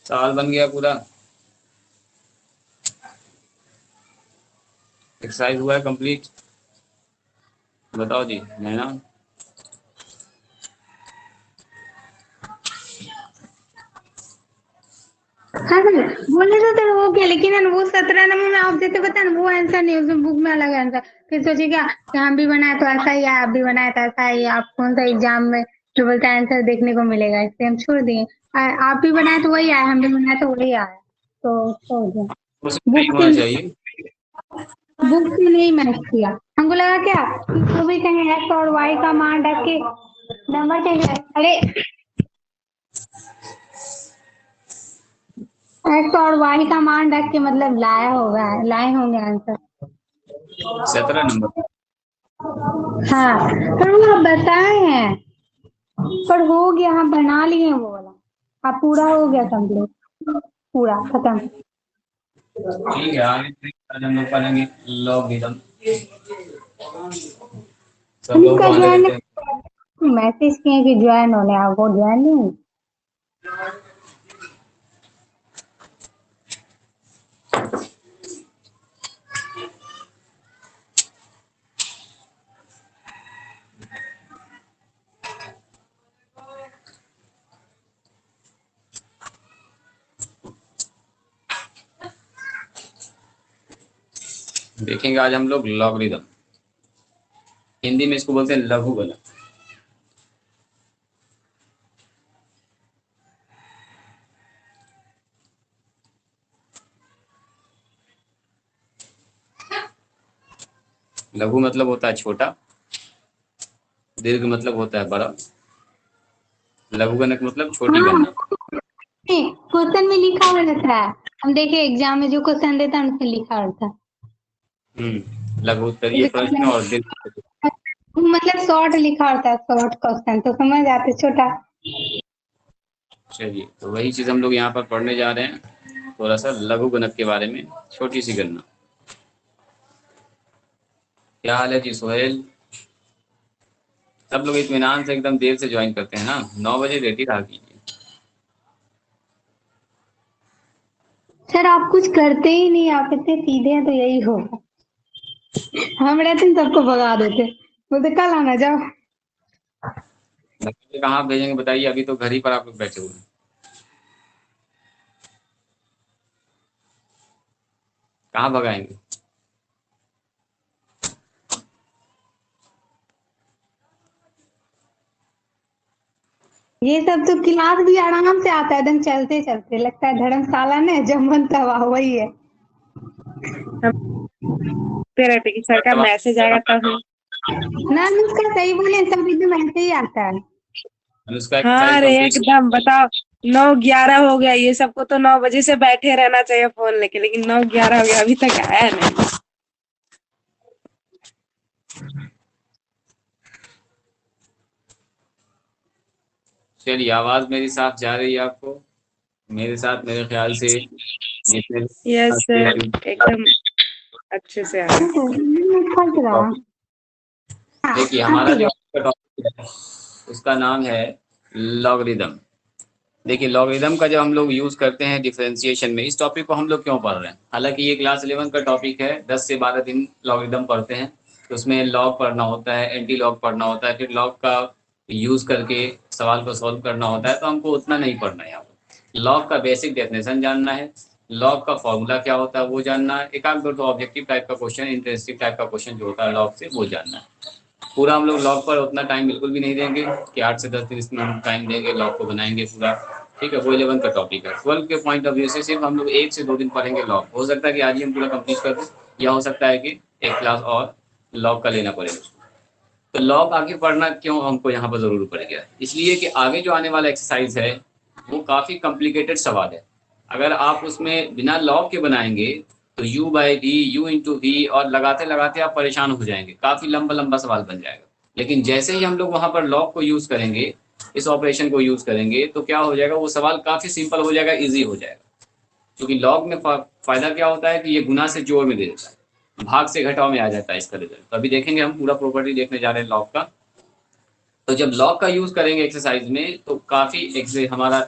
साल बन गया पूरा। एक्सरसाइज हुआ है कंप्लीट? बताओ जी। नैना हाँ सर, बोले तो सर हो गया, लेकिन है ना वो 17 नंबर में आप जैसे बताए ना वो आंसर नहीं, उसमें बुक में अलग आंसर। फिर सोचिए क्या कि हम भी बनाए तो ऐसा ही है, आप भी बनाए तो ऐसा ही है, आप कौन सा एग्जाम में जो बोलते हैं आंसर देखने को मिलेगा, इसलिए हम छोड़ दिए। आप भी बनाए तो वही आया, हम भी बनाए तो वही आया, तो छोड़ दिया। उसमें नहीं बुक होना से चाहिए। नहीं मैच किया, हमको लगा क्या तो भी कहीं एक्स और वाई का मान रख के नंबर चाहिए। अरे एक्स और वाई का मान रख के मतलब लाए होंगे आंसर। 17 नंबर। हाँ पर वो आप बताए हैं, पर हो गया, हम बना लिए वो वाला, अब पूरा हो गया कंप्लीट, पूरा खत्म। ठीक है, आज हम लोग पढ़ेंगे लॉगरिथम। सब लोग उनका को आने ज्वाइन देते हैं। मैसेज किए कि ज्वाइन होने, आप वो ज्वाइन नहीं हुए। देखेंगे आज हम लोग लॉगरिथम। हिंदी में इसको बोलते हैं लघुगणक। लघु मतलब होता है छोटा, दीर्घ मतलब होता है बड़ा, लघुगणक मतलब छोटी हाँ गणना। क्वेश्चन में लिखा हुआ रहता है, हम देखे एग्जाम में जो क्वेश्चन देता है उसमें लिखा रहता है। लघु उत्तरीय प्रश्न और दीर्घ। वो मतलब शॉर्ट लिखा होता है, शॉर्ट क्वेश्चन तो समझ आते, छोटा। चलिए, तो वही चीज हम लोग यहाँ पर पढ़ने जा रहे हैं, थोड़ा सा लघुगणक के बारे में, छोटी सी गणना। क्या हाल है जी सोहेल? सब लोग इत्मीनान से एकदम देर से ज्वाइन करते हैं ना, 9 बजे रेडी रहा कीजिए। सर आप कुछ करते ही नहीं, आप इतने सीधे हैं तो यही होगा। हम रहते हैं सबको भगा देते, बोलते कल आना जाओ। बच्चे कहाँ भेजेंगे बताइए, अभी तो घर ही पर आप लोग बैठे हुए हैं। कहाँ भगाएंगे? ये सब तो क्लास भी आराम से आता है, एकदम चलते चलते, लगता है धर्मशाला में जमन तवा वही है। रहते कि सर का मैसेज आएगा तब हम। ना अनुष्का सही बोले, सब एकदम ऐसे ही आता है। अनुष्का हाँ एक्सरसाइज रे कंप्लीट। एकदम बताओ, 9:11 हो गया, ये सबको तो 9 बजे से बैठे रहना चाहिए फोन लेके, लेकिन 9:11 हो गया अभी तक आया नहीं। चलिए, आवाज मेरी साफ जा रही है आपको? मेरे साथ मेरे ख्याल से जितने यस सर, एकदम अच्छे से आया। फंस रहा। देखिए, हमारा जो टॉपिक है उसका नाम है लॉगरिदम। देखिए, लॉगरिदम का जब हम लोग यूज करते हैं डिफरेंशिएशन में, इस टॉपिक को हम लोग क्यों पढ़ रहे हैं? हालांकि ये क्लास 11 का टॉपिक है, 10 से 12 दिन लॉगरिदम पढ़ते हैं, तो उसमें लॉग पढ़ना होता है, एंटी लॉग पढ़ना होता है, फिर लॉग का यूज करके सवाल को सॉल्व करना होता है, तो हमको उतना नहीं पढ़ना है। यहाँ पर लॉग का बेसिक डेफिनेशन जानना है, लॉग का फॉर्मूला क्या होता है वो जानना है, एक आध दो ऑब्जेक्टिव टाइप का क्वेश्चन, इंटरेस्टिव टाइप का क्वेश्चन जो होता है लॉग से वो जानना है। पूरा हम लोग लॉग पर उतना टाइम बिल्कुल भी नहीं देंगे कि 8 से 10 मिनट टाइम देंगे, लॉग को बनाएंगे पूरा। ठीक है, वो 11 का टॉपिक है। 12 के पॉइंट ऑफ व्यू से सिर्फ हम लोग 1 से 2 दिन पढ़ेंगे लॉग। हो सकता है कि आज ही हम पूरा कंप्लीट कर दें, या हो सकता है कि एक क्लास और लॉग का लेना पड़ेगा। तो लॉग आगे पढ़ना क्यों हमको यहाँ पर जरूर पड़ गया, इसलिए कि आगे जो आने वाला एक्सरसाइज है वो काफी कॉम्प्लिकेटेड सवाल है। अगर आप उसमें बिना लॉग के बनाएंगे तो u/v, u/v और लगाते लगाते आप परेशान हो जाएंगे, काफी लंबा लंबा सवाल बन जाएगा। लेकिन जैसे ही हम लोग वहां पर लॉग को यूज करेंगे, इस ऑपरेशन को यूज करेंगे, तो क्या हो जाएगा, वो सवाल काफी सिंपल हो जाएगा, ईजी हो जाएगा। क्योंकि लॉग में फायदा क्या होता है कि ये गुना से जोड़ में दे देता है, भाग से घटाव में आ जाता है इसका रिजल्ट। तो अभी देखेंगे हम पूरा प्रॉपर्टी देखने जा रहे हैं लॉग का। तो जब लॉग का यूज करेंगे एक्सरसाइज में तो काफी हमारा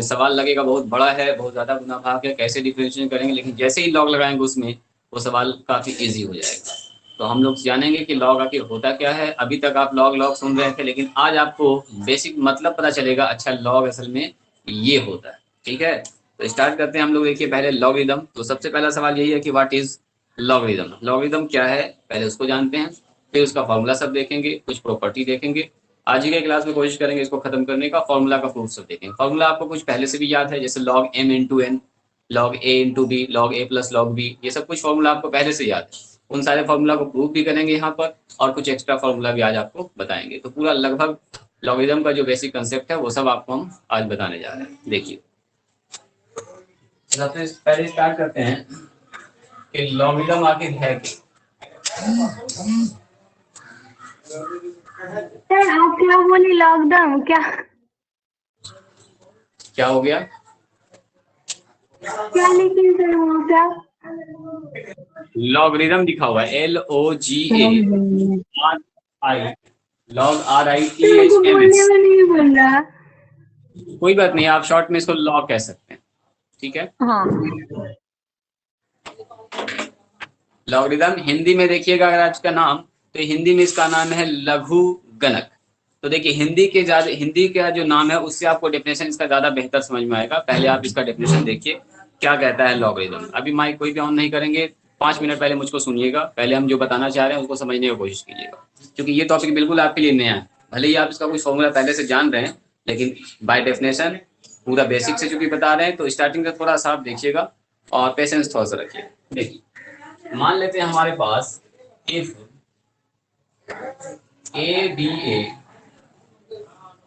सवाल लगेगा बहुत बड़ा है, बहुत ज्यादा गुना भाग है, कैसे डिफरेंशिएट करेंगे। लेकिन जैसे ही लॉग लगाएंगे उसमें वो सवाल काफी इजी हो जाएगा। तो हम लोग जानेंगे कि लॉग आखिर होता क्या है। अभी तक आप लॉग लॉग सुन रहे थे, लेकिन आज आपको बेसिक मतलब पता चलेगा, अच्छा लॉग असल में ये होता है। ठीक है, तो स्टार्ट करते हैं हम लोग। देखिए पहले लॉगरिदम। तो सबसे पहला सवाल यही है कि व्हाट इज लॉगरिदम। लॉगरिदम क्या है, पहले उसको जानते हैं, फिर उसका फॉर्मूला सब देखेंगे, कुछ प्रॉपर्टी देखेंगे। आज ही के क्लास में कोशिश करेंगे इसको खत्म करने का, फॉर्मूला का प्रूफ सब देखेंगे। फॉर्मूला आपको कुछ पहले से भी याद है, जैसे log m into n, log a into b, log a plus log b, ये सब कुछ फॉर्मूला आपको पहले से याद है। उन सारे फॉर्मूला को प्रूफ भी करेंगे यहाँ पर, और कुछ एक्स्ट्रा फॉर्मूला भी आज आपको बताएंगे। तो पूरा लगभग लॉगरिदम का जो बेसिक कंसेप्ट है वो सब आपको हम आज बताने जा रहे हैं। देखिए सबसे पहले स्टार्ट करते हैं कि लॉगरिदम आखिर है सर आप क्या बोली, लॉकडाउन क्या क्या हो गया? क्या लेकिन सर वो क्या लॉगरिदम लिखा हुआ है, LOGA लॉग RITHMS। बोलने में नहीं बोल रहा। कोई बात नहीं, आप शॉर्ट में इसको लॉग कह सकते हैं। ठीक है, हाँ लॉगरिदम हिंदी में देखिएगा अगर आज का नाम, तो हिंदी में इसका नाम है लघु गणक। तो देखिए हिंदी का जो नाम है उससे आपको डेफिनेशन इसका ज्यादा बेहतर समझ में आएगा। पहले आप इसका डेफिनेशन देखिए क्या कहता है लॉगरिदम। अभी माइक कोई भी ऑन नहीं करेंगे, 5 मिनट पहले मुझको सुनिएगा, पहले हम जो बताना चाह रहे हैं उसको समझने की कोशिश कीजिएगा, क्योंकि ये टॉपिक बिल्कुल आपके लिए नया है। भले ही आप इसका कुछ फॉर्मूला पहले से जान रहे हैं, लेकिन बाय डेफिनेशन पूरा बेसिक से चूंकि बता रहे हैं, तो स्टार्टिंग का थोड़ा सा आप देखिएगा और पेशेंस थोड़ा सा रखिए। देखिए मान लेते हैं हमारे पास if a be a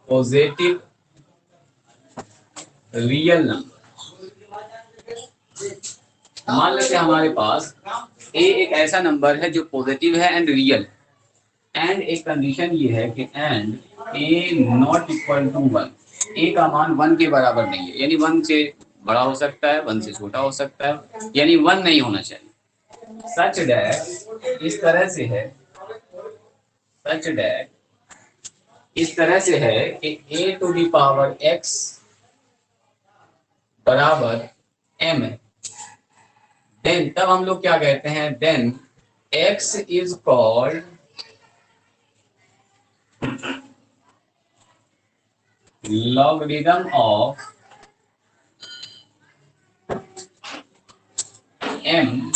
positive real number, मान लेते हैं हमारे पास ए एक ऐसा नंबर है जो पॉजिटिव है एंड रियल, एंड एक कंडीशन ये है कि and a not equal to 1, a का मान 1 के बराबर नहीं है, यानी 1 से बड़ा हो सकता है, 1 से छोटा हो सकता है, यानी 1 नहीं होना चाहिए। सच डैट इस तरह से है, सच डैट इस तरह से है कि a to the power x बराबर m है, देन तब हम लोग क्या कहते हैं, then x is called logarithm of m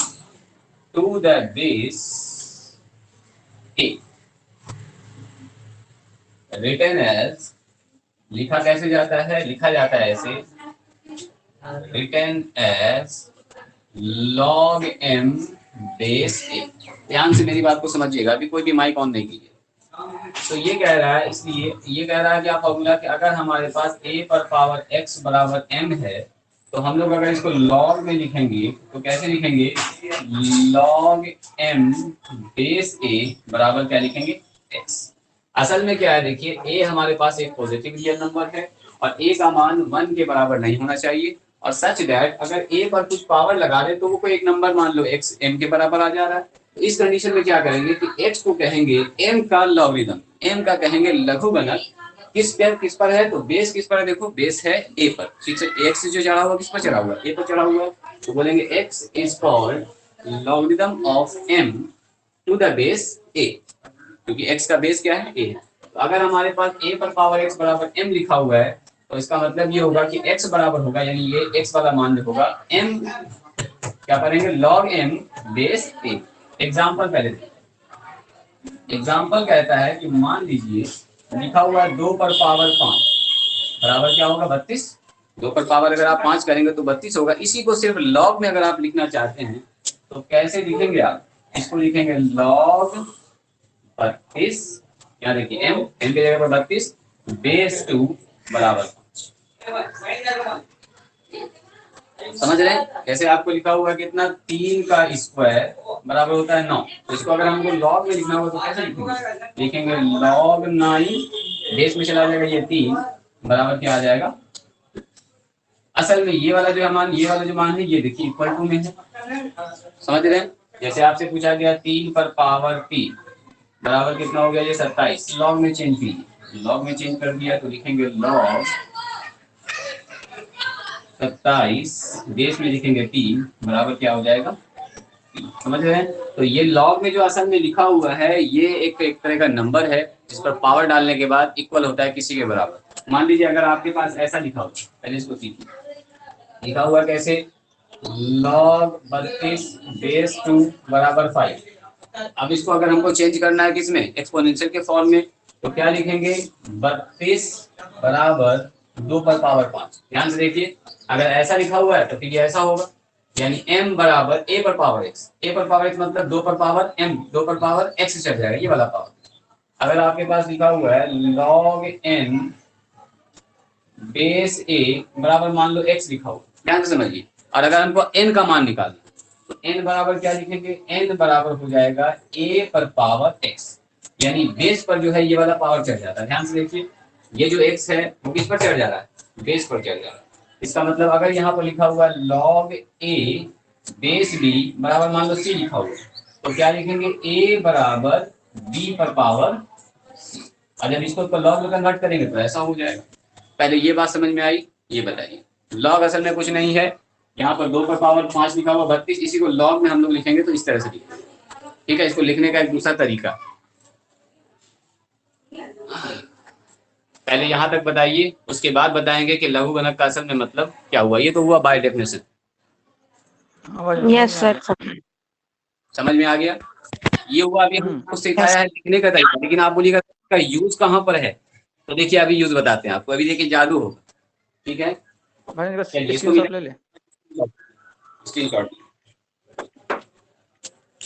to the base a, written as, लिखा कैसे जाता है, लिखा जाता है ऐसे, written as log m base a। ध्यान से मेरी बात को समझिएगा, अभी कोई भी माइक ऑन नहीं कीजिए। तो ये कह रहा है, इसलिए ये कह रहा है क्या फॉर्मूला, कि अगर हमारे पास a पर पावर x बराबर m है, तो हम लोग अगर इसको लॉग में लिखेंगे तो कैसे लिखेंगे, लॉग m बेस a बराबर क्या लिखेंगे, x। असल में क्या है, देखिए a हमारे पास एक पॉजिटिव रियल नंबर है और a का मान 1 के बराबर नहीं होना चाहिए, और सच दैट अगर a पर कुछ पावर लगा दे तो वो कोई एक नंबर मान लो x m के बराबर आ जा रहा है। तो इस कंडीशन में क्या करेंगे कि x को कहेंगे m का लॉगरिदम, m का कहेंगे लघुगणक। किस पर है, तो बेस किस पर है, देखो बेस है a पर, ठीक है, x जो चढ़ा हुआ किस पर चढ़ा हुआ, a पर चढ़ा हुआ, तो बोलेंगे x is called logarithm of m to the base a, क्योंकि x का बेस क्या है, a है। तो अगर हमारे पास a पर पावर x बराबर m लिखा हुआ है, तो इसका मतलब ये होगा कि x बराबर होगा, यानी ये x वाला मान होगा m, क्या करेंगे, log m base a। Example पहले, एग्जाम्पल कहता है कि मान लीजिए लिखा हुआ है 2 पर पावर 5 बराबर क्या होगा, 32। 2 पर पावर अगर आप 5 करेंगे तो 32 होगा। इसी को सिर्फ लॉग में अगर आप लिखना चाहते हैं तो कैसे लिखेंगे आप? इसको लिखेंगे log 32, यहाँ देखिए m की जगह पर 32 बेस 2 बराबर 5। समझ रहे हैं? जैसे आपको लिखा हुआ है कितना, 3 का स्क्वायर बराबर होता है 9। तो इसको अगर हमको लॉग में लिखना होगा तो कैसे लिखेंगे? लिखेंगे log 9 बेस में चला जाएगा ये 3 बराबर क्या आ जाएगा? असल में ये वाला जो मान, ये वाला जो मान है ये देखिए इक्वल टू में है। समझ रहे हैं? जैसे आपसे पूछा गया 3 पर पावर 3 बराबर कितना हो गया, ये 27। लॉग में चेंज कीजिए, लॉग में चेंज कर दिया तो लिखेंगे लॉग 27 बेस में लिखेंगे 3 बराबर क्या हो जाएगा? समझ रहे हैं? तो ये लॉग में जो असल में लिखा हुआ है ये एक तरह का नंबर है जिस पर पावर डालने के बाद इक्वल होता है किसी के बराबर। मान लीजिए अगर आपके पास ऐसा लिखा हो, पहले इसको सीखिए। लिखा हुआ कैसे? लॉग 32 बेस 2 बराबर 5। अब इसको अगर हमको चेंज करना है किसमें, एक्सपोनेंशियल के फॉर्म में, तो क्या लिखेंगे? 32 बराबर 2 पर पावर 5। ध्यान से देखिए, अगर ऐसा लिखा हुआ है तो फिर ये ऐसा होगा, यानी m बराबर a पर पावर x। a पर पावर x मतलब 2 पर पावर m, 2 पर पावर x चल जाएगा ये वाला पावर। अगर आपके पास लिखा हुआ है log n बेस a बराबर मान लो x लिखा हुआ, ध्यान से समझिए। और अगर हमको n का मान निकालना तो n बराबर क्या लिखेंगे? n बराबर हो जाएगा a पर पावर x, यानी बेस पर जो है ये वाला पावर चढ़ जाता है। ध्यान से देखिए, ये जो x है वो किस पर चढ़ जा रहा है? बेस पर चढ़ जा रहा है। इसका मतलब अगर यहाँ पर लिखा हुआ log a बेस b बराबर मान लो c लिखा हुआ, तो क्या लिखेंगे? a बराबर b पर पावर c। और जब इसको लॉग में कन्वर्ट करेंगे तो ऐसा हो जाएगा। पहले ये बात समझ में आई? ये बताइए, लॉग असल में कुछ नहीं है, यहाँ पर 2 पर पावर 5 लिखा हुआ 32, इसी को लॉग में हम लोग लिखेंगे तो इस तरह से लिखेंगे। ठीक है, इसको लिखने का एक दूसरा तरीका। पहले यहाँ तक बताइए, उसके बाद बताएंगे कि लघुगणक का असल में मतलब क्या हुआ। ये तो हुआ बाय डेफिनेशन। Yes sir. समझ में आ गया? ये हुआ अभी हमको सिखाया है लिखने का तरीका, लेकिन आप बोलिएगा का यूज कहाँ पर है? तो देखिए अभी यूज बताते हैं आपको, अभी देखिए जादू होगा। ठीक है, स्क्रीनशॉट,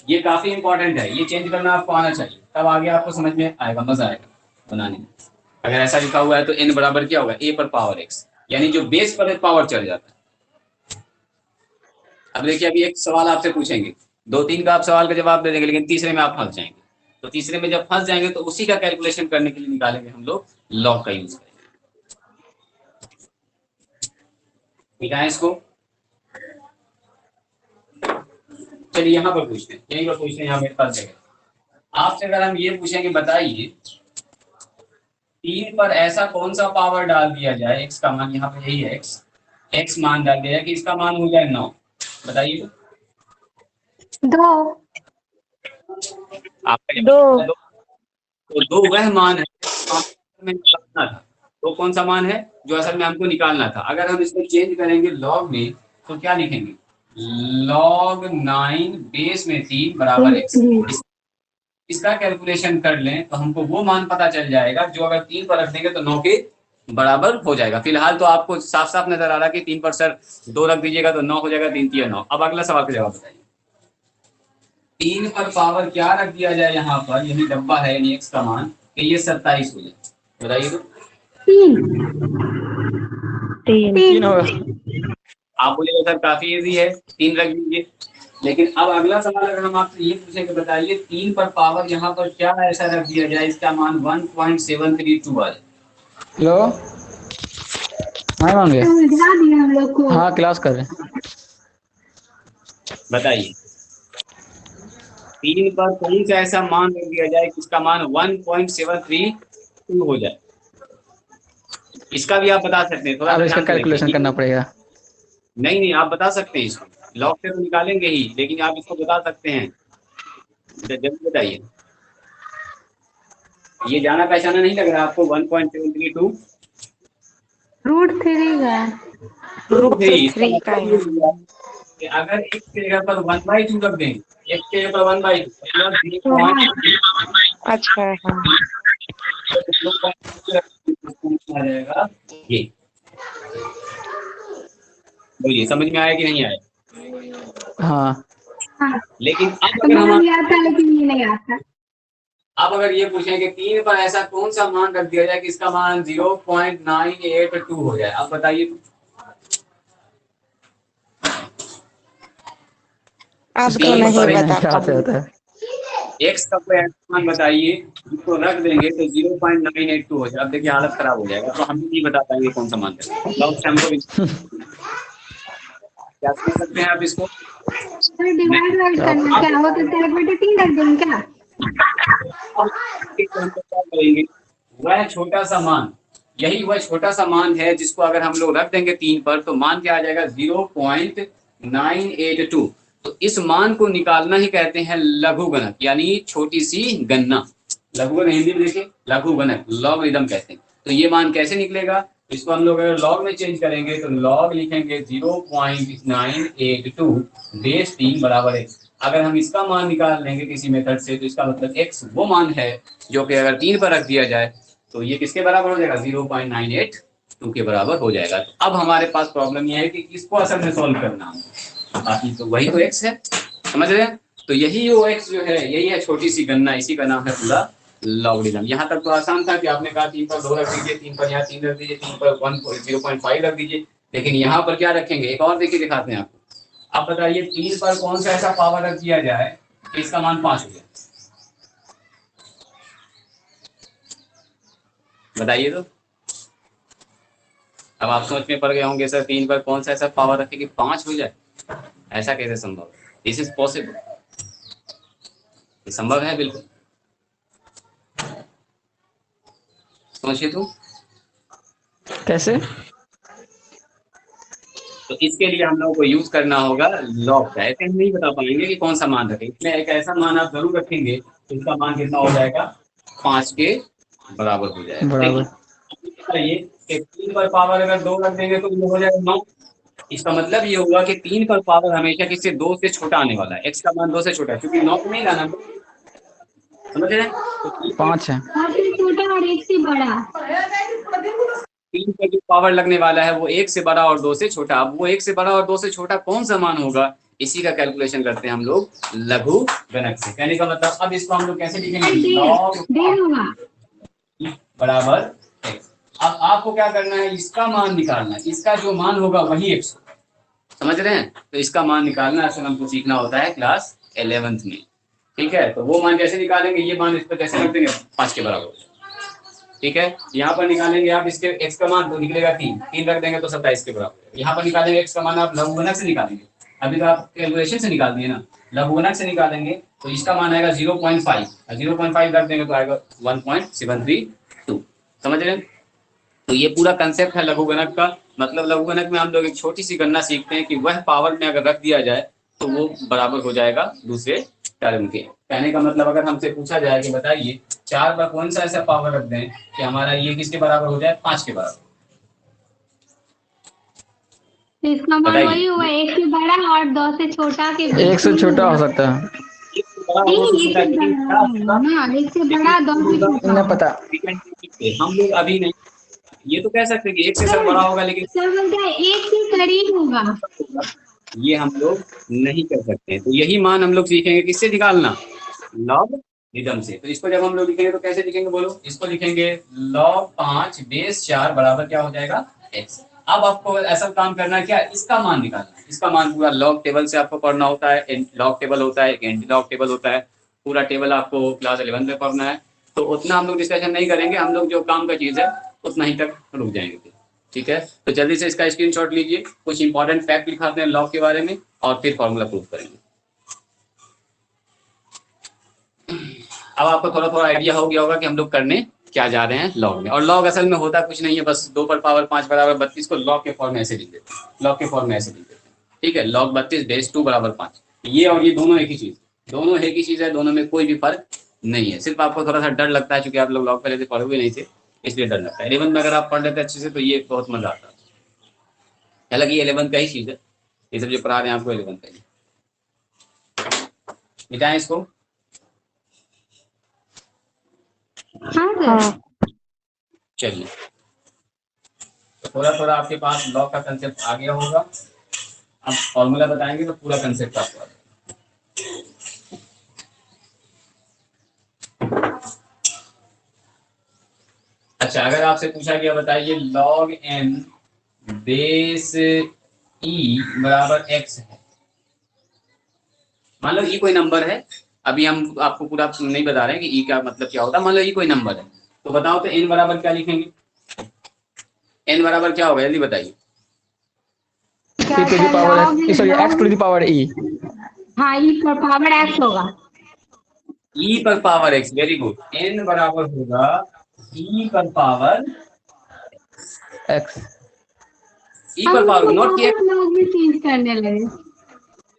ये काफी इंपॉर्टेंट है, ये चेंज करना आपको आना चाहिए, तब आगे आपको समझ में आएगा, मजा आएगा बनाने में। अगर ऐसा लिखा हुआ है तो n बराबर क्या होगा? a पर पावर x, यानी जो बेस पर पावर चढ़ जाता है। अब देखिए अभी एक सवाल आपसे पूछेंगे, 2-3 का आप सवाल का जवाब दे देंगे, लेकिन तीसरे में आप फंस जाएंगे। तो तीसरे में जब फंस जाएंगे तो उसी का कैलकुलेशन करने के लिए निकालेंगे हम लोग लॉग का यूज करेंगे। ठीक है, इसको चलिए यहाँ पर पूछते हैं, यहीं पर पूछते हैं, यहाँ मेरे पास जगह। आपसे अगर हम ये पूछेंगे बताइए 3 पर ऐसा कौन सा पावर डाल दिया जाए, x का मान यहाँ पे यही है, x मान डाल दिया जाए कि इसका मान हो जाए 9। बताइए दो। आपका दो। तो 2 वह मान है में निकालना था। तो कौन सा मान है जो असल में हमको निकालना था? अगर हम इसको चेंज करेंगे लॉग में तो क्या लिखेंगे? log 9 बेस में 3 बराबर x। इसका कैलकुलेशन कर लें तो हमको वो मान पता चल जाएगा जो अगर 3 पर रख देंगे तो 9 के बराबर हो जाएगा। फिलहाल तो आपको साफ साफ नजर आ रहा है कि 3 पर सर 2 रख दीजिएगा तो 9 हो जाएगा, 3 3 9। अब अगला सवाल का जवाब बताइए, 3 पर पावर क्या रख दिया जाए यहाँ पर, यही डब्बा है यानी x का मान, कि ये 27 हो जाए। बताइए तो। 3 आप बोलिएगा सर काफी इजी है, 3 रख दीजिए। लेकिन अब अगला सवाल अगर हम आपसे ये पूछेंगे बताइए 3 पर पावर यहाँ पर क्या ऐसा रख दिया जाए इसका मान 1.732 आ जाए। हेलो, हाँ मांगे, समझा दिया हम लोग को। हाँ क्लास कर रहे हैं। बताइए 3 पर कौन सा ऐसा मान रख दिया जाए जिसका मान 1.732 हो जाए। इसका भी आप बता सकते हैं, थोड़ा अब इसका कैलकुलेशन करना पड़ेगा। नहीं आप बता सकते हैं, इसको लॉग से तो निकालेंगे ही, लेकिन आप इसको बता सकते हैं। जल्दी बताइए, ये जाना पहचाना नहीं लग रहा आपको? 1.732 √3 का। √3 का है। अगर x के जगह पर 1/2 रख दें, x के जगह पर 1/2 अच्छा है। आ जाएगा ये। बोलिए समझ में आया कि नहीं आया? हाँ हाँ, लेकिन अब तो अगर बड़ा हम याद था लेकिन ये नहीं आता। अब अगर ये पूछें कि 3 पर ऐसा कौन सा मान रख दिया जाए कि इसका मान 0.982 हो जाए, अब बताइए। अब तो तीन नहीं पर बता नहीं, कहाँ से पाऊंगी। होता है? एक्स का कोई ऐसा मान बताइए जिसको रख देंगे तो 0.982 हो जाए। अब देखिए हालत खराब हो जाएगा, तो हम भी नहीं बता पाएंगे कौन सा मान है। तो उससे हमको क्या कर सकते हैं आप इसको? तो डिवाइड वाइड क्या? करना क्या हो, तो चार बटे 3 रख दें क्या? अब हम लोग क्या करेंगे, वह छोटा सा मान, यही वह छोटा सा मान है जिसको अगर हम लोग रख देंगे 3 पर तो मान क्या आ जाएगा 0.982। तो इस मान को निकालना ही कहते हैं लघु गणक, यानी छोटी सी गणना। लघु गणक हिंदी में देखिए लघु गणक, लॉगरिदम कहते हैं। तो ये मान कैसे निकलेगा, इसको हम लोग अगर लॉग में चेंज करेंगे तो लॉग लिखेंगे 0.982 बेस 3 बराबर x। अगर हम इसका मान निकाल लेंगे किसी मेथड से तो इसका मतलब x वो मान है जो कि अगर 3 पर रख दिया जाए तो ये किसके बराबर हो जाएगा 0.982 के बराबर हो जाएगा। तो अब हमारे पास प्रॉब्लम ये है कि किसको असल में सॉल्व करना है, बाकी तो वही तो x है, समझ रहे हैं। तो यही वो x जो है यही है छोटी सी गणना, इसी का नाम है पूरा लॉगरिदम। यहाँ तक तो आसान था कि आपने कहा 3 पर 2 रख दीजिए, 3 पर यहाँ 3 रख दीजिए, 3 पर 0.5 रख दीजिए। लेकिन यहाँ पर क्या रखेंगे, एक और देखिए दिखाते हैं आपको। अब बताइए 3 पर कौन सा ऐसा पावर रख दिया जाए कि इसका मान 5 हो जाए, बताइए तो। अब आप सोच में पड़ गए होंगे सर 3 पर कौन सा ऐसा पावर रखे कि 5 हो जाए, ऐसा कैसे संभव है? दिस इज पॉसिबल, ये संभव है बिल्कुल, सोचिए तो। कैसे? तो इसके लिए हम लोगों को यूज करना होगा लॉग का। ऐसे हम नहीं बता पाएंगे कि कौन सा मान रखें, इसमें एक ऐसा मान आप जरूर रखेंगे तो इसका मान कितना हो जाएगा 5 के बराबर हो जाएगा। बराबर। देखिए बताइए कि 3 पर पावर अगर 2 रख देंगे तो ये हो जाएगा 9। इसका मतलब ये होगा कि 3 पर पावर हमेशा किससे 2 से छोटा आने वाला है, x का मान 2 से छोटा है क्योंकि 9 को नहीं लाना, समझ रहे हैं। तो 5 है। और फिर छोटा और एक से बड़ा। 3 पर जो पावर लगने वाला है वो 1 से बड़ा और 2 से छोटा। अब वो 1 से बड़ा और 2 से छोटा कौन सा मान होगा, इसी का कैलकुलेशन करते हैं हम लोग लघु गणक से। कहने का मतलब अब इसको हम लोग कैसे लिखेंगे, लॉग होगा बराबर x। अब आपको क्या करना है, इसका मान निकालना है, इसका जो मान होगा वही x, समझ रहे हैं। तो इसका मान निकालना असल हमको सीखना होता है क्लास 11th में, ठीक है। तो वो मान कैसे निकालेंगे, ये मान इस पर कैसे रख देंगे 5 के बराबर, ठीक है। यहाँ पर निकालेंगे आप इसके x का मान तो निकलेगा 3 रख देंगे तो 27 के बराबर। यहाँ पर निकालेंगे x का मान आप लघुगणक से निकालेंगे, अभी तो आप कैलकुलेशन से निकाल दिए ना, लघुगणक से निकालेंगे तो इसका मान आएगा 0.5, 0.5 रख देंगे तो आएगा 1.732, समझ रहे हैं। तो ये पूरा कंसेप्ट है लघुगणक का। मतलब लघुगणक में हम लोग एक छोटी सी गणना सीखते हैं कि वह पावर में अगर रख दिया जाए तो वो बराबर हो जाएगा दूसरे टर्म के। कहने का मतलब अगर हमसे पूछा जाए कि बताइए 4 पर कौन सा ऐसा पावर रख दें कि हमारा ये किसके बराबर हो जाए 5 के बराबर, इसका मान बताइए। वही हुआ, 1 से बड़ा और 2 से छोटा के 1 से छोटा हो सकता है। नहीं, 1 से बड़ा ना, 1 से बड़ा 2 से छोटा। नहीं पता। हम लोग अभी नहीं ये तो कह सकते हैं कि 1 से सर बड़ा होगा, लेकिन सर बोलते हैं 1 से करीब होगा, ये हम लोग नहीं कर सकते। तो यही मान हम लोग सीखेंगे किससे निकालना, लॉगरिदम से। तो इसको जब हम लोग लिखेंगे तो कैसे लिखेंगे बोलो, इसको लिखेंगे log 5 बेस 4 बराबर क्या हो जाएगा x। अब आपको ऐसा काम करना है क्या, इसका मान निकालना है। इसका मान पूरा लॉग टेबल से आपको पढ़ना होता है, लॉग टेबल होता है, एंटी लॉग टेबल होता है, पूरा टेबल आपको क्लास 11 में पढ़ना है। तो उतना हम लोग डिस्कशन नहीं करेंगे, हम लोग जो काम का चीज है उतना ही तक रुक जाएंगे, ठीक है। तो जल्दी से इसका स्क्रीनशॉट लीजिए, कुछ इंपॉर्टेंट फैक्ट दिखाते हैं लॉग के बारे में और फिर फॉर्मूला प्रूफ करेंगे। अब आपको थोड़ा थोड़ा आइडिया हो गया होगा कि हम लोग करने क्या जा रहे हैं लॉग में। और लॉग असल में होता कुछ नहीं है, बस 2 पर पावर 5 बराबर 32 को लॉग के फॉर्म में ऐसे लिख देते हैं, लॉग के फॉर्म में ऐसे लिख देते हैं, ठीक है। log 32 बेस 2 बराबर 5, ये और ये दोनों एक ही चीज, दोनों एक ही चीज है, दोनों में कोई भी फर्क नहीं है। सिर्फ आपको थोड़ा सा डर लगता है क्योंकि आप लोग लॉग पहले से पढ़े हुए नहीं थे, इसलिए डर लगता है। 11 में अगर आप पढ़ लेते अच्छे से तो ये बहुत मजा आता है। हालांकि ये 11 का ही चीज है, ये सब जो पढ़ा रहे हैं आपको 11 का ही। मिटाएं इसको। हाँ चलिए, तो थोड़ा थोड़ा आपके पास लॉग का कंसेप्ट आ गया होगा। अब फॉर्मूला बताएंगे तो पूरा कंसेप्ट आपको आ जाएगा। अच्छा, अगर आपसे पूछा गया बताइए log n बेस e बराबर x है, मान लो e कोई नंबर है, अभी हम आपको पूरा नहीं बता रहे हैं कि e का मतलब क्या होता है, मान लो e कोई नंबर है, तो बताओ तो n बराबर क्या लिखेंगे? n बराबर क्या होगा जल्दी बताइए। e to the power x, sorry x to the power e। हाँ, ई पर पावर एक्स होगा। e पर power x, very good. n बराबर होगा e पर पावर x। e पर पावर, नोट किया। लोग भी चेंज करने लगे।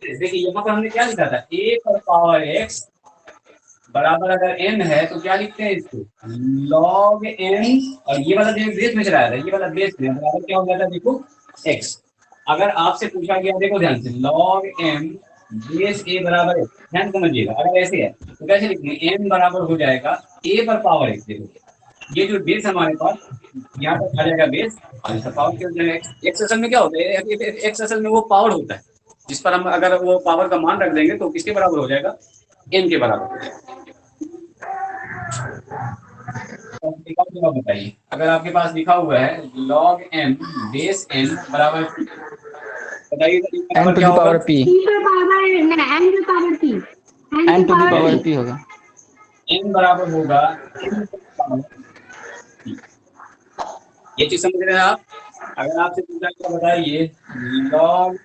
देखिए यहाँ पर हमने क्या लिखा था, a पर पावर x बराबर अगर n है तो क्या लिखते हैं इसको, log n, और ये वाला जो बेस में चलाया था, ये वाला बेस में बराबर क्या हो जाता है देखो x। अगर आपसे पूछा गया, देखो ध्यान से, log m बेस a बराबर x, ध्यान समझिएगा, अगर ऐसे है तो कैसे लिखेंगे, n बराबर हो जाएगा a पर पावर x। देखो ये जो बेस हमारे पास यहाँ पर आ जाएगा बेस, और इसका पावर क्या हो जाएगा x। असल में क्या होता है, x असल में वो पावर होता है जिस पर हम अगर वो पावर का मान रख देंगे तो किसके बराबर हो जाएगा, n के बराबर हो जाएगा। एक और जवाब बताइए, अगर आपके पास लिखा हुआ है log m बेस n बराबर, बताइए n टू क्या द होगा? Power p। ई पर power n to power p, n to the power p होगा। n बराबर होगा n to the power p। ये चीज समझ रहे हैं आप? अगर आपसे पूछा तो बताइए log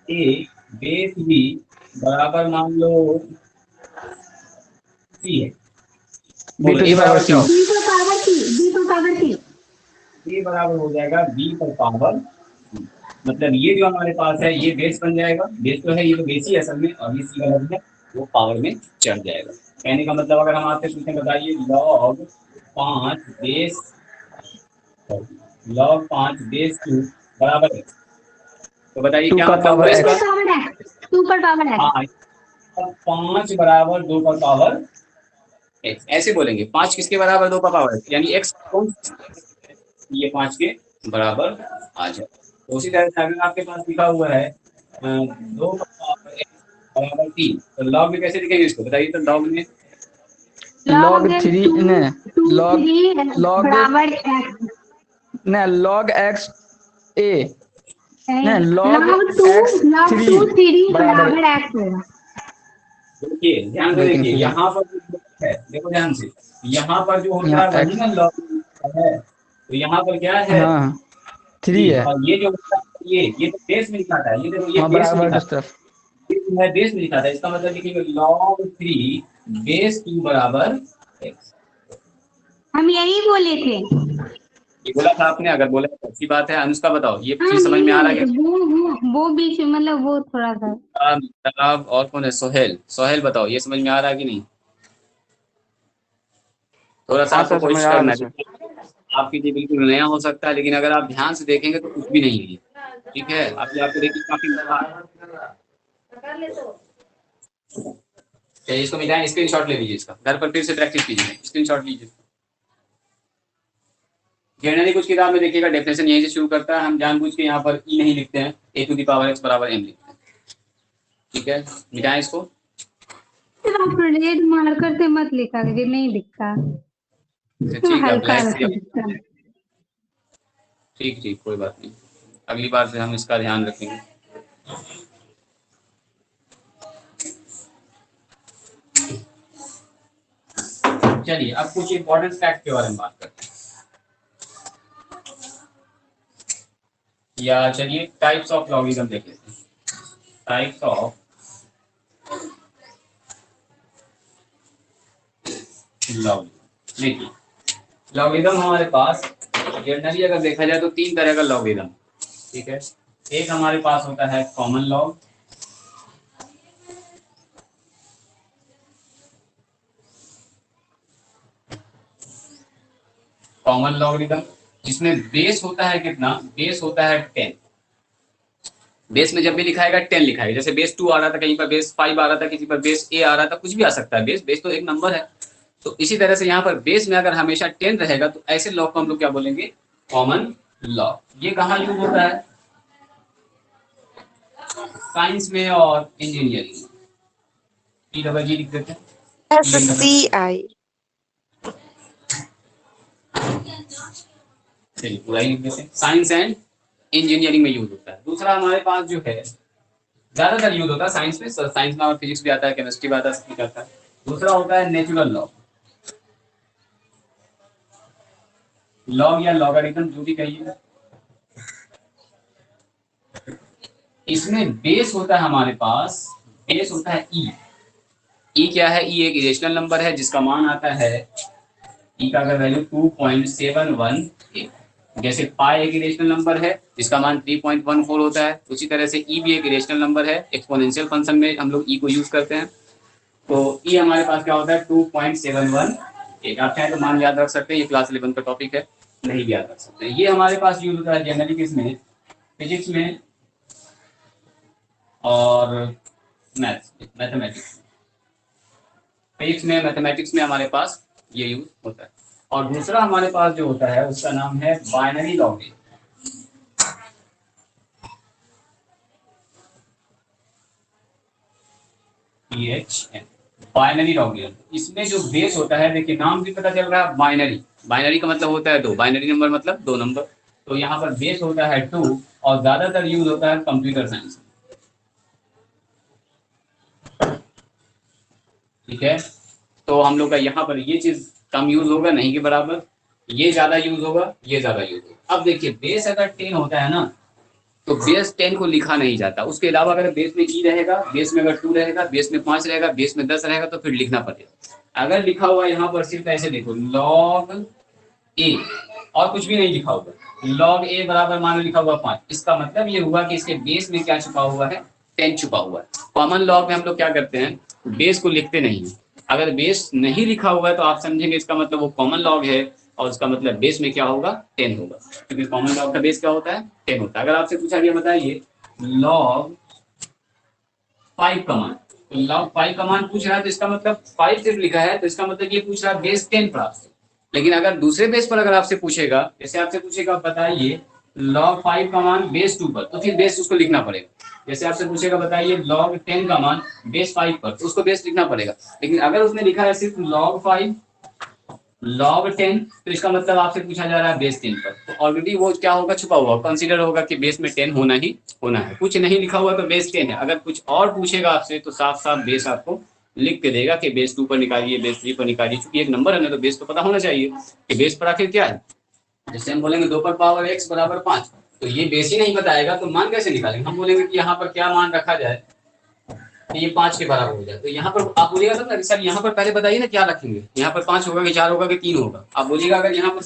a बेस b बराबर मान लो c है, b to a the power बराबर c। क्या होगा, बी पर पावर सी, बी पर पावर सी। a बराबर हो जाएगा b पर पावर c। मतलब ये जो हमारे पास है ये बेस बन जाएगा, बेस तो है, ये तो बेस ही है असल में, और ये c वाला जो है वो पावर में चढ़ जाएगा। कहने का मतलब अगर हम आपसे पूछें बताइए log 5 बेस, log 5 बेस 2 बराबर है, तो बताइए 2 क्या का मतलब हुआ पावर टू पर इसका? x। पावर एक्स, टू पर पावर एक्स। हाँ, 5 बराबर 2 पर पावर x, ऐसे बोलेंगे 5 किसके बराबर 2 पर पावर x, यानी x कौन सा, ये 5 के बराबर आ जाए। तो उसी तरह से अगर आपके पास लिखा हुआ है 2 पर पावर x बराबर 3, तो लॉग में कैसे लिखेंगे इसको बताइए, तो लॉग में log लॉग 3 टू, ने टू log थ्री log बराबर एक्स, ने log x a ने log x log 3 two three बराबर। बराबर एक्स होगा। देखिए ध्यान से, वेटिंग देखिए फिगर यहाँ पर जो है, देखो ध्यान से, यहाँ पर जो होता यहाँ है वही x, ना लॉग है, तो यहाँ पर क्या है हाँ 3 जी, है। और ये जो होता है ये तो बेस में लिखा था, ये देखो ये हाँ बेस में बराबर लिखा उस तरफ। था, ये जो है बेस में लिखा था, इसका मतलब लिखेंगे log 3 बेस 2 बराबर x। हम यही बोले थे। ये बोला था आपने, अगर बोला तो अच्छी बात है। अनुष्का बताओ ये हाँ चीज समझ में आ रहा है नहीं, क्या? वो बीच में मतलब वो थोड़ा सा। आप और कौन है, सोहेल, सोहेल बताओ ये समझ में आ रहा है कि नहीं? थोड़ा सा हाँ आपको सर समझ कोशिश आ रहा करना है सर। है, आपके लिए बिल्कुल नया हो सकता है, लेकिन अगर आप ध्यान से देखेंगे तो कुछ भी नहीं है ये। ठीक है, अभी आपको देखिए काफी मजा आ रहा है। चलिए इसको मिटाएं, स्क्रीनशॉट ले लीजिए, इसका घर पर फिर से प्रैक्टिस कीजिए, स्क्रीनशॉट लीजिए। जनरली कुछ किताब में देखिएगा डेफिनेशन यहीं से शुरू करता है, हम जानबूझ के यहाँ पर ई नहीं लिखते हैं, ए टू द पावर एक्स बराबर एम लिखते हैं। ठीक है, मिटाएं इसको। आप रेड मार्कर से मत लिखा कीजिए, नहीं दिखता तो ठीक है, हल्का ब्लैक हल्का से, दिखता है। ठीक ठीक कोई बात नहीं, अगली बार से हम इसका ध्यान रखेंगे। चलिए अब कुछ इंपॉर्टेंट फैक्ट के बारे में बात करते हैं, या चलिए टाइप्स ऑफ लॉगरिथम देख लेते हैं। टाइप्स ऑफ लॉगरिथम, देखिए लॉगरिथम हमारे पास जनरली अगर देखा जाए तो 3 तरह का लॉगरिथम, ठीक है। एक हमारे पास होता है कॉमन लॉग, कॉमन लॉगरिथम जिसमें बेस होता है कितना, बेस होता है 10। बेस में जब भी लिखाएगा 10 लिखाएगा, जैसे बेस 2 आ रहा था, कहीं पर बेस 5 आ रहा था, किसी पर बेस ए आ रहा था, कुछ भी आ सकता है, बेस बेस तो एक नंबर है। तो इसी तरह से यहाँ पर बेस में अगर हमेशा 10 रहेगा तो ऐसे लॉग को हम लोग क्या बोलेंगे, कॉमन लॉग। ये कहाँ यूज होता है, साइंस में और इंजीनियरिंग में। P डबल G लिख देते हैं। SCI। चलिए पूरा ही लिख देते हैं। साइंस एंड इंजीनियरिंग में यूज होता है। दूसरा हमारे पास जो है ज्यादातर यूज होता है साइंस में, साइंस में और फिजिक्स भी आता है, केमिस्ट्री भी आता है, सब आता है। दूसरा होता है नेचुरल लॉ, लॉग या लॉगरिथम जो भी कहिए। इसमें बेस होता है हमारे पास, बेस होता है ई। ई क्या है? ई एक इरेशनल नंबर है जिसका मान आता है, ई का अगर वैल्यू 2.718, जैसे पाई एक इरेशनल नंबर है जिसका मान 3.14 होता है, उसी तरह से ई भी एक इरेशनल नंबर है। एक्सपोनेंशियल फंक्शन में हम लोग ई को यूज करते हैं। तो ई हमारे पास क्या होता है? 2.718। आप चाहे तो मान याद रख सकते हैं, ये क्लास 11 का टॉपिक है, नहीं भी याद रख सकते। ये हमारे पास यूज होता है जनरली किसमें? फिजिक्स में और मैथमेटिक्स। फिजिक्स में, मैथमेटिक्स में हमारे पास ये यूज होता है। और दूसरा हमारे पास जो होता है उसका नाम है बाइनरी लॉगिंग। बाइनरी लॉगिंग, इसमें जो बेस होता है, देखिए नाम भी पता चल रहा है बाइनरी। बाइनरी का मतलब होता है दो, बाइनरी नंबर मतलब दो नंबर। तो यहाँ पर बेस होता है 2 और ज्यादातर यूज होता है कंप्यूटर साइंस। ठीक है, तो हम लोग का यहाँ पर ये चीज कम यूज होगा, नहीं के बराबर, ये ज्यादा यूज होगा, ये ज्यादा यूज होगा। अब देखिए बेस अगर 10 होता है ना, तो बेस 10 को लिखा नहीं जाता। उसके अलावा अगर बेस में ई रहेगा, बेस में अगर 2 रहेगा, बेस में 5 रहेगा, बेस में 10 रहेगा, तो फिर लिखना पड़ेगा। अगर लिखा हुआ यहाँ पर सिर्फ ऐसे देखो लॉग ए और कुछ भी नहीं लिखा हुआ, लॉग ए बराबर मान लिखा हुआ 5, इसका मतलब ये हुआ कि इसके बेस में क्या छुपा हुआ है? 10 छुपा हुआ है। कॉमन लॉग में हम लोग क्या करते हैं? बेस को लिखते नहीं है। अगर बेस नहीं लिखा हुआ है तो आप समझेंगे इसका मतलब वो कॉमन लॉग है, और उसका मतलब बेस में क्या होगा? 10 होगा, क्योंकि कॉमन लॉग का बेस क्या होता है? 10 होता है। अगर आपसे पूछा गया बताइए लॉग 5 का मान, तो लॉग 5 का मान पूछ रहा है तो इसका मतलब 5 सिर्फ लिखा है, तो इसका मतलब ये पूछ रहा है बेस 10 पर आपसे। लेकिन अगर दूसरे बेस पर अगर आपसे पूछेगा, जैसे आपसे पूछेगा बताइए लॉग 5 का मान बेस 2 पर, तो फिर बेस उसको लिखना पड़ेगा। जैसे आपसे पूछेगा बताइए लॉग 10 का मान बेस 5 पर, तो उसको बेस लिखना पड़ेगा। लेकिन अगर उसने लिखा है सिर्फ लॉग 5 लॉग 10, तो इसका मतलब आपसे पूछा जा रहा है बेस 10 पर, तो ऑलरेडी वो क्या होगा? छुपा हुआ, कंसीडर होगा कि बेस में 10 होना ही होना है। कुछ नहीं लिखा हुआ तो बेस 10 है। अगर कुछ और पूछेगा आपसे तो साफ साफ बेस आपको लिख के देगा कि बेस 2 पर निकालिए, बेस 3 पर निकालिए। चूंकि एक नंबर है ना, तो बेस तो पता होना चाहिए कि बेस पर आखिर क्या है। जैसे हम बोलेंगे 2 पर पावर x बराबर 5, तो ये बेस ही नहीं बताएगा तो मान कैसे निकालेंगे? हम बोलेंगे कि यहाँ पर क्या मान रखा जाए तो ये 5 के बराबर हो जाए। तो यहाँ पर आप बोलिएगा सर, सर यहाँ पर पहले बताइए ना क्या रखेंगे, यहाँ पर 5 होगा कि 4 होगा कि 3 होगा? आप बोलिएगा अगर यहाँ पर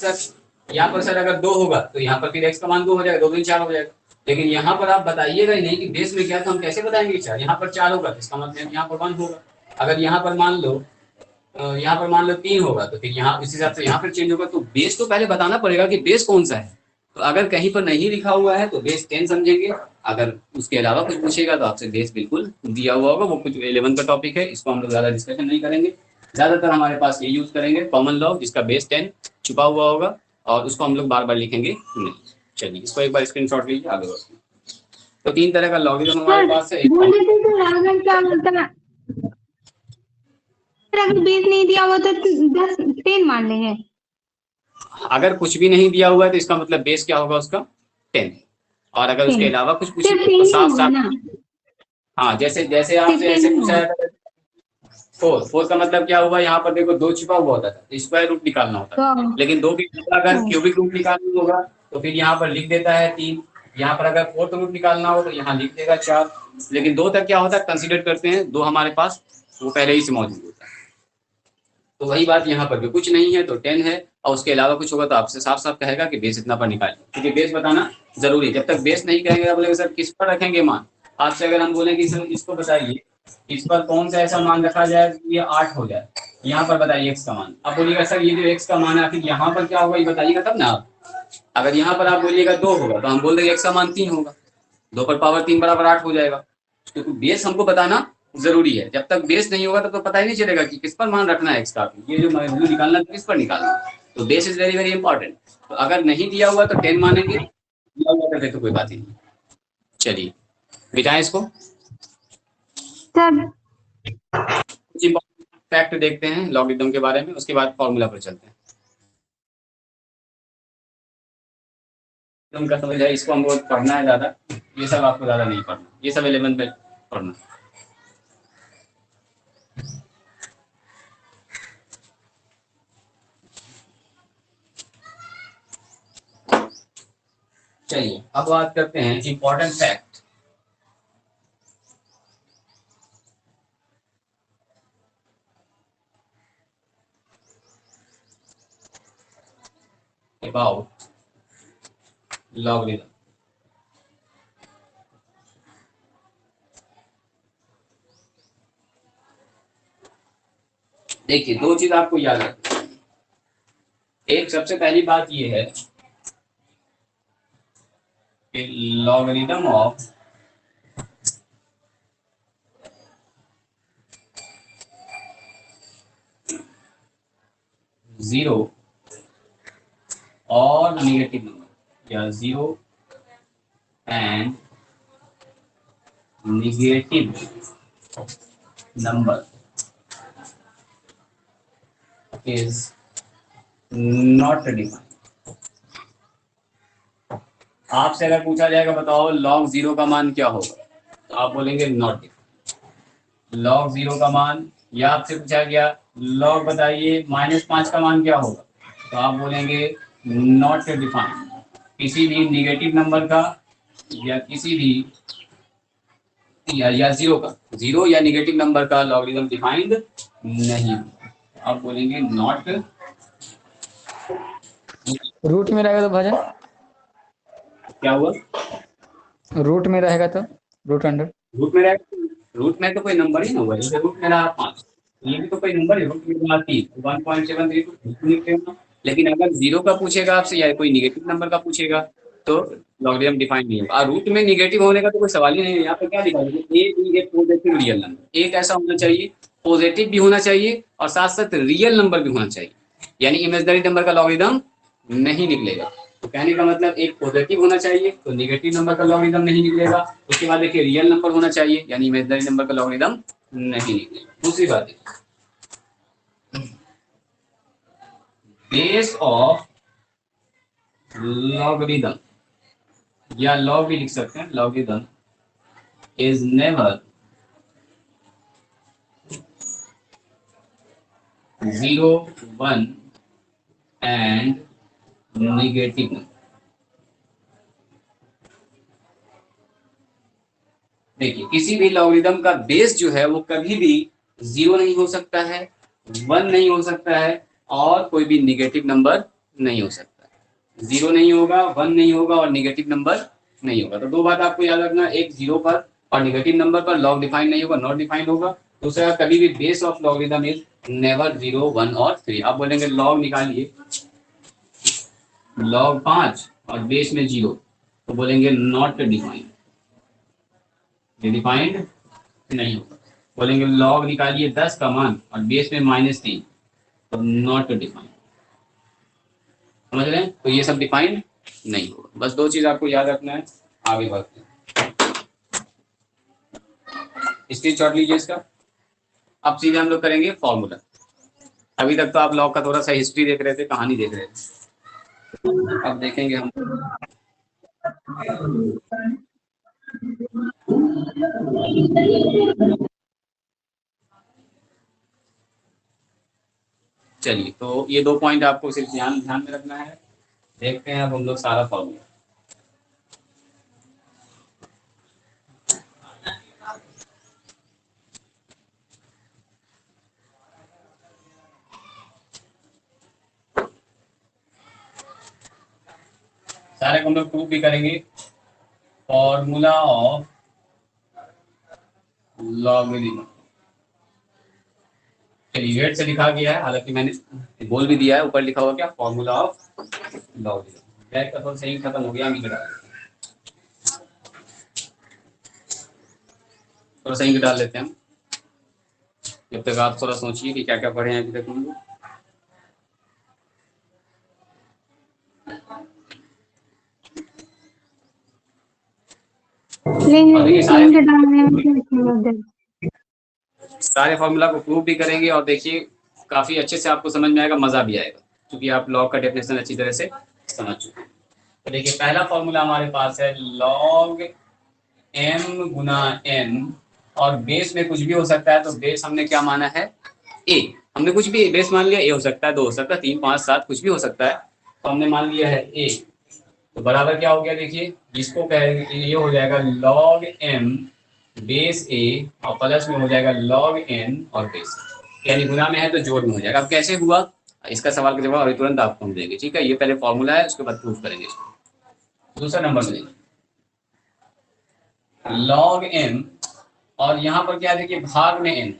सर अगर 2 होगा तो यहाँ पर फिर x का मान 2 हो जाएगा, 2 दूनी 4 हो जाएगा। लेकिन यहाँ पर आप बताइएगा ही नहीं कि बेस में क्या, तो हम कैसे बताएंगे 4? यहाँ पर 4 होगा तो इसका मतलब यहाँ पर 1 होगा। अगर यहाँ पर मान लो 3 होगा तो फिर यहाँ इस हिसाब से यहाँ पर चेंज होगा। तो बेस तो पहले बताना पड़ेगा कि बेस कौन सा है। तो अगर कहीं पर नहीं लिखा हुआ है तो बेस 10 समझेंगे। अगर उसके अलावा कुछ पूछेगा तो आपसे बेस बिल्कुल दिया हुआ होगा। वो कुछ 11 का टॉपिक है, इसको हम लोग ज्यादा डिस्कशन नहीं करेंगे। ज्यादातर हमारे पास ये यूज करेंगे कॉमन लॉग, जिसका बेस 10 छुपा हुआ होगा, और उसको हम लोग बार बार लिखेंगे नहीं। चलिए इसको एक बार स्क्रीनशॉट लीजिए, आगे बढ़ते हैं। तो 3 तरह का लॉगिज्म हमारे पास है। बोले थे तो लागत क्या बोलता है? अगर बेस नहीं दिया हुआ तो 10 मान लेंगे। अगर कुछ भी नहीं दिया हुआ है तो इसका मतलब बेस क्या होगा उसका? 10। और अगर उसके अलावा कुछ पूछे तो साफ साफ, हाँ जैसे आपसे ऐसे पूछा है 4 का मतलब क्या हुआ? यहाँ पर देखो 2 छिपा हुआ होता था, स्क्वायर रूट निकालना होता था। लेकिन 2 की अगर क्यूबिक रूट निकालना होगा तो फिर यहाँ पर लिख देता है 3। यहाँ पर अगर 4th रूट निकालना हो तो यहाँ लिख देगा 4। लेकिन 2 तक क्या होता है? कंसीडर करते हैं 2 हमारे पास वो पहले ही से मौजूद होता है। तो वही बात यहाँ पर भी, कुछ नहीं है तो 10 है, और उसके अलावा कुछ होगा तो आपसे साफ साफ कहेगा कि बेस इतना पर निकालिए, क्योंकि बेस बताना जरूरी है। जब तक बेस नहीं कहेंगे बोलेंगे सर किस पर रखेंगे मान। आपसे अगर हम बोलेंगे सर इसको बताइए इस पर कौन सा ऐसा मान रखा जाए ये 8 हो जाए, यहाँ पर बताइए x का मान। अब बोलिएगा सर ये जो x का मान है आखिर यहाँ पर क्या होगा ये बताइएगा तब ना आप। अगर यहाँ पर आप बोलिएगा 2 होगा तो हम बोल देंगे x का मान 3 होगा, 2 पर पावर 3 बराबर 8 हो जाएगा। तो बेस हमको बताना जरूरी है। जब तक बेस नहीं होगा तब तो पता ही नहीं चलेगा कि किस पर मान रखना है x का। ये जो वैल्यू निकालना है किस पर निकालना है, तो base is very very important. तो अगर नहीं दिया हुआ तो 10 मानेंगे, दिया हुआ तो फिर तो कोई बात ही नहीं। चलिए बिठाएं इसको। सर कुछ फैक्ट देखते हैं लॉगरिदम के बारे में, उसके बाद फॉर्मूला पर चलते हैं। उनका समझ है, इसको हमको पढ़ना है ज़्यादा, ये सब आपको ज़्यादा नहीं पढ़ना, ये सब 11th में पढ़ना। चलिए अब बात करते हैं इंपॉर्टेंट फैक्ट। About logarithm. देखिए दो चीज आपको याद रखनी है। एक सबसे पहली बात ये है कि लॉगरिदम ऑफ जीरो और निगेटिव नंबर या zero and negative number is not defined. आपसे अगर पूछा जाएगा बताओ log 0 का मान क्या होगा, तो आप बोलेंगे नॉट डिफाइंड। log 0 का मान, या आपसे पूछा गया log बताइए -5 का मान क्या होगा, तो आप बोलेंगे नॉट डिफाइंड। किसी भी निगेटिव नंबर का या किसी भी या जीरो या निगेटिव नंबर का लॉगरिदम डिफाइंड नहीं होगा, आप बोलेंगे नॉट। रूट में रहेगा तो भाजन क्या हुआ? रूट में रहेगा तो रूट अंडर रूट में रहेगा, रूट में तो कोई नंबर ही ना हुआ, जैसे रूट में रहा 5, ये भी तो कोई नंबर है। रूट में रहा 3, 1.73 लेकिन अगर जीरो का पूछेगा आपसे या कोई निगेटिव नंबर का पूछेगा तो लॉगरिदम डिफाइंड नहीं होगा। रूट में निगेटिव होने का तो कोई सवाल ही नहीं है। यहाँ पे क्या लिखा है, एक पॉजिटिव रियल नंबर, एक ऐसा होना चाहिए पॉजिटिव भी होना चाहिए और साथ साथ रियल नंबर भी होना चाहिए, यानी इमेजिनरी नंबर का लॉगरिदम नहीं निकलेगा। तो कहने का मतलब एक पॉजिटिव होना चाहिए तो निगेटिव नंबर का लॉगरिदम नहीं निकलेगा। उसके बाद देखिए रियल नंबर होना चाहिए यानी इमेजिनरी नंबर का लॉगरिदम नहीं निकलेगा। दूसरी बात बेस ऑफ लॉगरिदम या लॉग भी लिख सकते हैं, logarithm is never 0, 1 and negative number. देखिए किसी भी लॉगरिदम का बेस जो है वो कभी भी 0 नहीं हो सकता है, 1 नहीं हो सकता है और कोई भी निगेटिव नंबर नहीं हो सकता है। 0 नहीं होगा, 1 नहीं होगा और निगेटिव नंबर नहीं होगा। तो दो बात आपको याद रखना, एक 0 पर और निगेटिव नंबर पर लॉग डिफाइन नहीं होगा, नॉट डिफाइंड होगा। दूसरा कभी भी base of logarithm is never 0, 1 और 3। आप बोलेंगे लॉग निकालिए, लॉग 5 और बेस में 0, तो बोलेंगे नॉट डिफाइंड, डिफाइंड नहीं होगा। बोलेंगे लॉग निकालिए 10 का मान और बेस में -3, तो नॉट डिफाइंड। समझ रहे हैं? तो ये सब डिफाइंड नहीं होगा। बस दो चीज आपको याद रखना है, आगे बढ़ते हैं। स्क्रीनशॉट लीजिए इसका। अब सीधे हम लोग करेंगे फॉर्मूला। अभी तक तो आप लॉग का थोड़ा सा हिस्ट्री देख रहे थे, कहानी देख रहे थे, अब देखेंगे हम। चलिए तो ये दो पॉइंट आपको सिर्फ ध्यान में रखना है। देखते हैं अब हम लोग सारा फॉर्मूला। सारे को हम लोग प्रूफ भी करेंगे। फॉर्मूला ऑफ लॉगरिदम, चलिए रेड से लिखा गया है, हालांकि मैंने बोल भी दिया है, ऊपर लिखा हुआ क्या, फॉर्मूला ऑफ लॉगरिदम। रेड का थोड़ा सही खत्म हो गया, थोड़ा सही डाल लेते हैं हम, जब तक आप थोड़ा सोचिए कि क्या क्या पढ़े हैं अभी तक हम लोग। सारे फॉर्मूला को प्रूव भी करेंगे और देखिए काफी अच्छे से आपको समझ में आएगा, मजा भी आएगा, क्योंकि आप लॉग का डेफिनेशन अच्छी तरह से समझ चुके हैं। तो देखिए पहला फॉर्मूला हमारे पास है log m गुना n, और बेस में कुछ भी हो सकता है, तो बेस हमने क्या माना है a, हमने कुछ भी बेस मान लिया, a हो सकता है, 2 हो सकता है, 3, 5, 7 कुछ भी हो सकता है, तो हमने मान लिया है a। तो बराबर क्या हो गया, देखिए जिसको कहेंगे ये हो जाएगा log m बेस a और प्लस में हो जाएगा log n और बेस, यानी गुना में है तो जोड़ में हो जाएगा। अब कैसे हुआ, इसका सवाल का जवाब अभी तुरंत आपको हम देंगे, ठीक है। ये पहले फॉर्मूला है, उसके बाद प्रूफ करेंगे इसको। दूसरा नंबर में देखिए log m, और यहाँ पर क्या है देखिए भाग में n,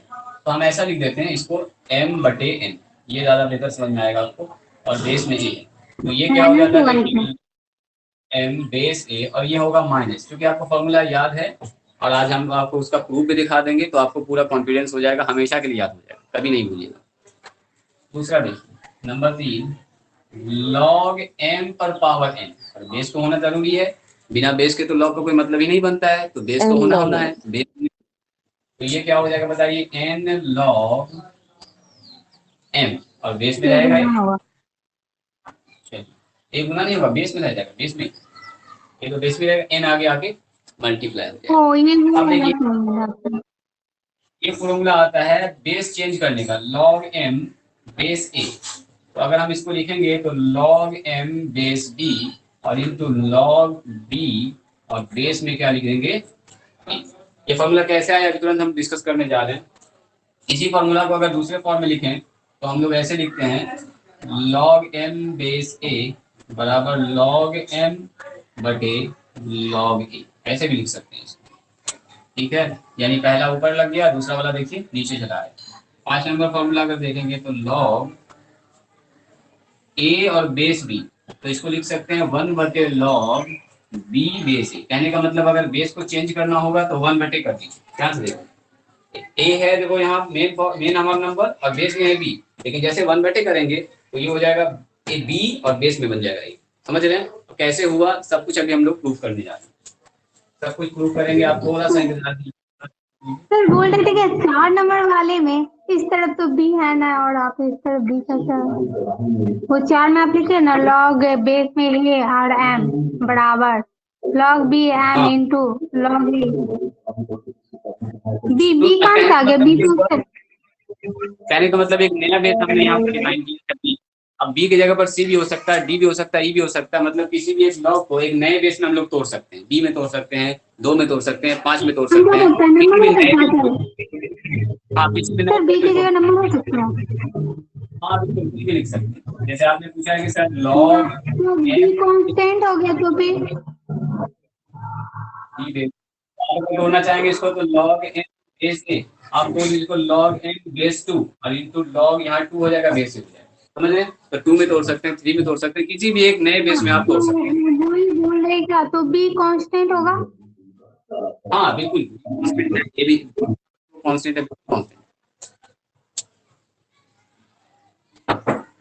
तो हम ऐसा लिख देते हैं इसको m बटे n, ये ज्यादा बेहतर समझ में आएगा आपको, और बेस में a, तो ये क्या हो जाता है m बेस a, और ये होगा माइनस, क्योंकि आपको फॉर्मूला याद है और आज हम आपको उसका प्रूफ भी दिखा देंगे, तो आपको पूरा कॉन्फिडेंस हो जाएगा, हमेशा के लिए याद हो जाएगा, कभी नहीं भूलिएगा। दूसरा देखिए नंबर 3 log m पर पावर n, और बेस तो होना जरूरी है, बिना बेस के तो लॉग का कोई मतलब ही नहीं बनता है, तो बेस तो होना है बेस। तो ये क्या हो जाएगा बताइए, n log m, और बेस में रहेगा एक गुना नहीं होगा, बेस में रह जाएगा, बेस में ये तो बेस में रहेगा, n आगे आके मल्टीप्लाई हो जाएगा। अब देखिए ये फॉर्मूला आता है बेस चेंज करने का, log m बेस a, तो अगर हम इसको लिखेंगे तो log m बेस b और इंटू log b, और बेस में क्या लिख देंगे b। ये फॉर्मूला कैसे आया अभी तुरंत हम डिस्कस करने जा रहे हैं। इसी फॉर्मूला को अगर दूसरे फॉर्म में लिखें तो हम लोग ऐसे लिखते हैं log m बेस a बराबर log m बटे log a, ऐसे भी लिख सकते हैं इसको, ठीक है। यानी पहला ऊपर लग गया, दूसरा वाला देखिए नीचे चला है। 5 नंबर फॉर्मूला अगर देखेंगे तो log a और बेस b, तो इसको लिख सकते हैं 1 बटे log b बेस a। कहने का मतलब अगर बेस को चेंज करना होगा तो 1 बटे कर दीजिए, ध्यान से देखो a है, देखो यहाँ मेन हमारा नंबर और बेस में है b, लेकिन जैसे 1 बटे करेंगे तो ये हो जाएगा a b और बेस में बन जाएगा a, समझ रहे हैं। तो कैसे हुआ सब कुछ अभी हम लोग प्रूफ करने जा रहे हैं, सब कुछ प्रूफ करेंगे, आप थोड़ा सा इंतजार कीजिए। सर बोल रहे थे कि 4 नंबर वाले में इस तरफ तो b है ना, और आप इस तरफ b कैसा, वो 4 में आप लिखे ना log बेस में लिए और m बराबर log b m into log b कौन सा आ गया, b तो कहने का मतलब एक नया बेस हमने यहाँ पर डिफाइन किया। अब b की जगह पर c भी हो सकता है, d भी हो सकता है, e भी हो सकता है, मतलब किसी भी एक ब्लॉक को एक नए बेस में हम लोग तोड़ सकते हैं, b में तोड़ सकते हैं, 2 में तोड़ सकते हैं, 5 में तोड़ सकते हैं। हाँ किसी भी सर b की जगह नंबर हो सकता है, हाँ बिल्कुल भी लिख सकते हैं। जैसे आपने पूछा है कि सर log b कांस्टेंट हो गया तो b होना चाहेंगे इसको तो log n बेस a, आप बोल इसको log n बेस 2 और इनटू log यहाँ 2 हो जाएगा, बेस से हो जाएगा, समझ रहे हैं। तो 2 में तोड़ सकते हैं, 3 में तोड़ सकते हैं, किसी भी एक नए बेस में आप तोड़ सकते हैं। बोल रहे क्या, तो b कांस्टेंट होगा। हाँ बिल्कुल, ये भी कांस्टेंट है, कांस्टेंट।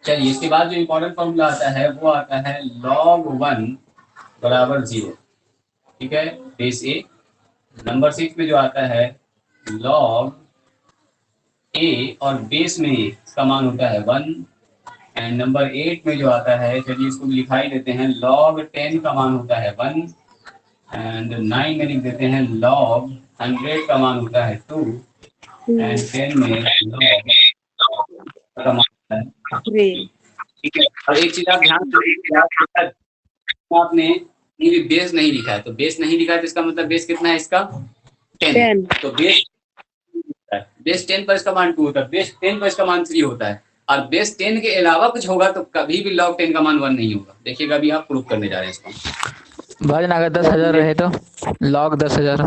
चलिए इसके बाद जो इम्पोर्टेंट फॉर्मूला आता है वो आता है log 1 बराबर 0, ठीक है, बेस a। नंबर 6 में जो आता है log a और बेस में इसका मान होता है 1, एंड नंबर 8 में जो आता है, चलिए इसको लिखाई देते हैं, log 10 का मान होता है 1, एंड 9 में लिख देते हैं log 100 का मान होता है 2, एंड 10 में log का मान होता है 3, ठीक है। और एक चीज आप ध्यान से, आपने ये बेस नहीं लिखा है, तो बेस नहीं लिखा है तो इसका मतलब बेस कितना है इसका 10, तो बेस 10 पर इसका मान 2 होता है, बेस 10 पर इसका मान 3 होता है, और बेस 10 के अलावा कुछ होगा तो कभी भी log 10 का मान 1 नहीं होगा। देखिएगा अभी आप प्रूफ करने जा रहे हैं इसको। भाजन अगर 10,000 रहे तो log 10,000।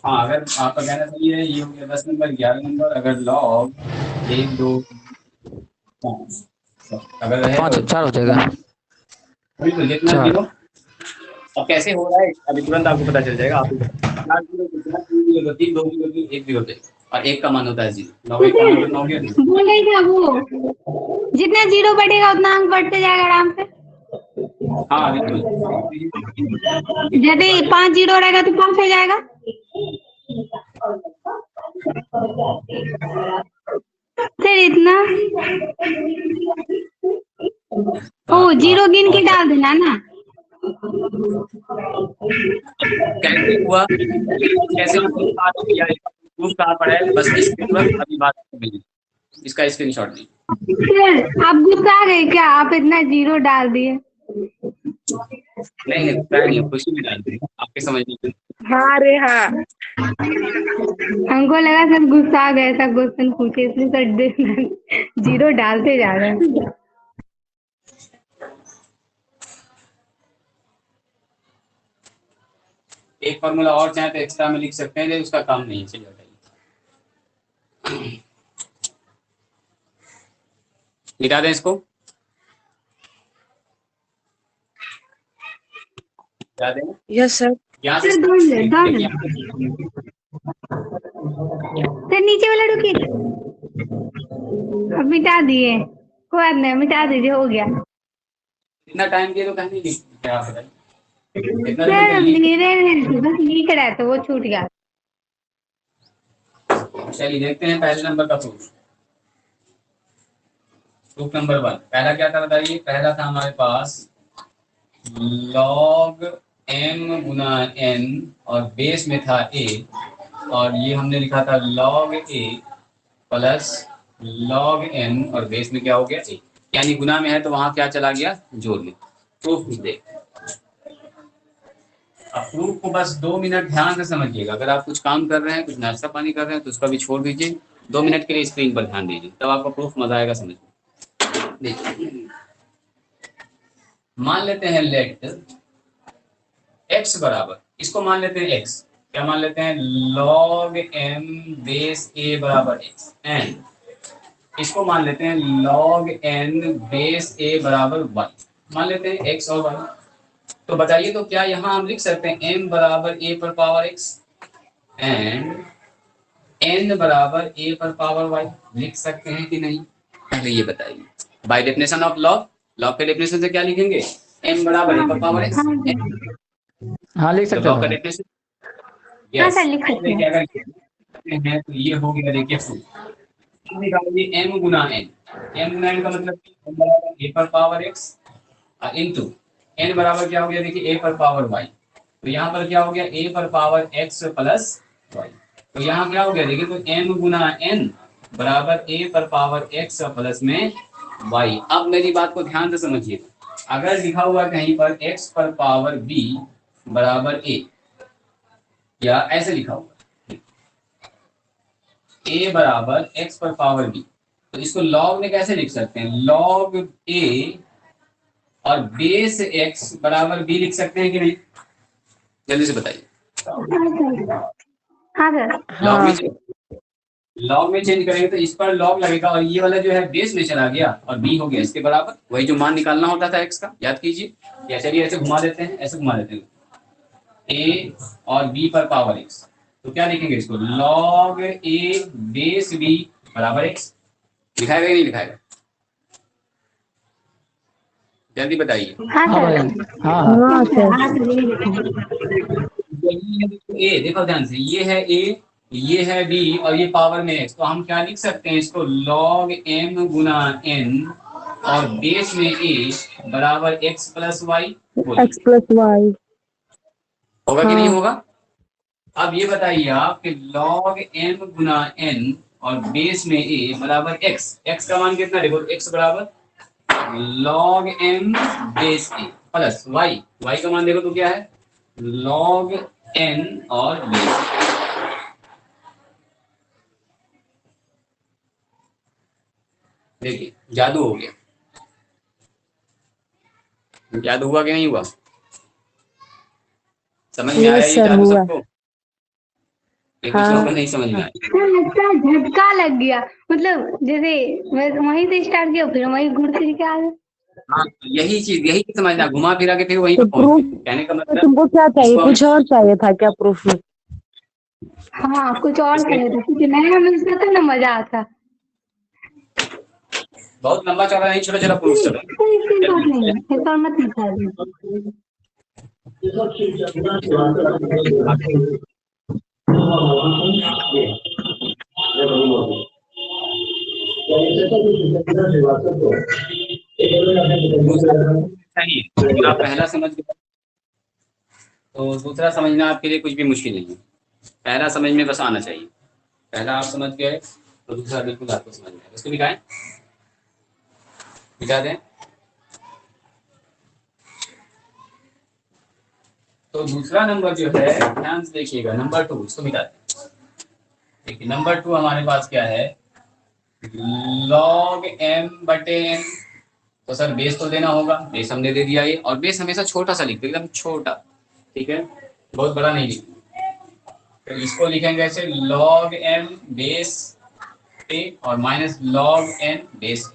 हाँ अगर आपका कहना सही है, ये हो गया 10 नंबर, 11 नंबर, अगर log 1 2 5 अगर रहे 5 तो 4 हो जाएगा, बिल्कुल जितना 0। अब कैसे हो रहा है अभी तुरंत आपको पता चल जाएगा। आप 4 0 3 2 0 1 0 और 1 का मान होता है 0। बोल रही था वो जितना 0 बढ़ेगा उतना अंक बढ़ते जाएगा आराम से। हाँ बिल्कुल, यदि 5 0 रहेगा तो 5 हो जाएगा। सर इतना ओ जीरो गिन के डाल देना ना। कैसे हुआ, कैसे प्रूफ कहाँ पर है, बस इसके तुरंत अभी बात मिली, इसका स्क्रीनशॉट ली। सर आप गुस्सा गए क्या, आप इतना जीरो डाल दिए? नहीं नहीं, खुशी में डाल दी आपके समझने में। हाँ रे हाँ। हमको लगा सर गुस्सा गए, ऐसा क्वेश्चन पूछे इसलिए सर जीरो डालते जा रहे हैं। एक फॉर्मूला और चाहे तो एक्स्ट्रा में लिख सकते हैं, लेकिन उसका काम नहीं है। चलिए बताइए, मिटा दें इसको, मिटा दें। Yes sir. यहाँ से सर नीचे वाला रुकिए, अब मिटा दिए, कोई बात नहीं, मिटा दीजिए, हो गया। इतना टाइम दिए तो कहीं नहीं लिखा, आप बताइए। सर मेरे बस लिख रहा है तो वो छूट गया। चलिए देखते हैं पहले नंबर का प्रूफ। प्रूफ नंबर 1 पहला क्या था बताइए। पहला था हमारे पास log m गुना n और बेस में था a, और ये हमने लिखा था log a plus log n और बेस में क्या हो गया a, यानी गुना में है तो वहां क्या चला गया, जोड़ में। प्रूफ देख, अब प्रूफ को बस 2 मिनट ध्यान से समझिएगा। अगर आप कुछ काम कर रहे हैं, कुछ नाश्ता पानी कर रहे हैं तो उसका भी छोड़ दीजिए, 2 मिनट के लिए स्क्रीन पर ध्यान दीजिए, तब आपका प्रूफ मजा आएगा समझ में। देखिए मान लेते हैं लेट x बराबर, इसको मान लेते हैं x, क्या मान लेते हैं, log m बेस a बराबर x, एंड इसको मान लेते हैं log n बेस a बराबर y, मान लेते हैं x और y। तो बताइए तो क्या यहाँ हम लिख सकते हैं m बराबर a पर पावर x एंड n बराबर a पर पावर y, लिख सकते हैं कि नहीं, पहले ये बताइए। By definition of log, log के डेफिनेशन से क्या लिखेंगे, m बराबर a पर पावर x। हाँ लिख सकते लॉग का हैं। डेफिनेशन हाँ सर लिख सकते हैं। है तो ये हो गया, देखिए निकालिए m गुना n, m गुना n का मतलब m बराबर a पर पावर x इनटू n बराबर क्या हो गया, देखिए a पर पावर y, तो यहाँ पर क्या हो गया, a पर पावर x प्लस y, तो यहाँ क्या हो गया, देखिए तो m गुना n बराबर a पर पावर x प्लस में y। अब मेरी बात को ध्यान से समझिए, अगर लिखा हुआ कहीं पर x पर पावर b बराबर a, या ऐसे लिखा हुआ a बराबर x पर पावर b, तो इसको log में कैसे लिख सकते हैं, log a और बेस x बराबर b लिख सकते हैं कि नहीं, जल्दी से बताइए। हाँ सर। लॉग में चेंज करेंगे तो इस पर लॉग लगेगा और ये वाला जो है बेस में चला गया और b हो गया इसके बराबर, वही जो मान निकालना होता था x का, याद कीजिए। या चलिए ऐसे घुमा देते हैं, ऐसे घुमा देते हैं, a और b पर पावर x, तो क्या लिखेंगे इसको, log a बेस b बराबर x, लिखाएगा कि नहीं लिखाएगा, जल्दी बताइए। हाँ सर। हाँ ए देखो ध्यान से, ये है a, ये है b और ये पावर में x, तो हम क्या लिख सकते हैं इसको, log m गुना n और बेस में a बराबर x plus y, x plus y होगा कि नहीं होगा। अब ये बताइए आप कि log m गुना n और बेस में a बराबर x, x का मान कितना, देखो x बराबर log m base a plus y, y का मान देखो तो क्या है, log n और बेस। देखिए जादू हो गया, जादू हुआ कि नहीं हुआ, समझ में आया ये जादू सबको, कुछ लोगों को नहीं समझ में आया। झटका लग गया, मतलब जैसे वहीं से स्टार्ट किया फिर वहीं घूमते क्या। हाँ यही चीज, यही समझना, घुमा फिरा के फिर वहीं पे पहुंच गए। कहने का मतलब तुमको क्या चाहिए, कुछ और चाहिए था क्या प्रूफ में? हाँ कुछ और चाहिए था, क्योंकि नया मिलता था ना मजा आता। बहुत लंबा चौड़ा नहीं, छोटा छोटा प्रूफ चलो। मत निकाल। चाहिए अगर आप पहला समझ गए तो दूसरा समझना आपके लिए कुछ भी मुश्किल नहीं है। पहला समझ में बस आना चाहिए। पहला आप समझ गए तो दूसरा बिल्कुल आपको समझ में आएगा। इसको मिटाएं, मिटा दें। तो दूसरा नंबर जो है ध्यान से देखिएगा, नंबर 2, इसको मिटा दें। देखिए नंबर 2 हमारे पास क्या है, log m बटे n। तो सर बेस तो देना होगा, बेस हमने दे दिया ये, और बेस हमेशा छोटा सा लिखते एकदम छोटा, ठीक है, बहुत बड़ा नहीं लिखना। तो इसको लिखेंगे ऐसे log m बेस a और minus log n base a।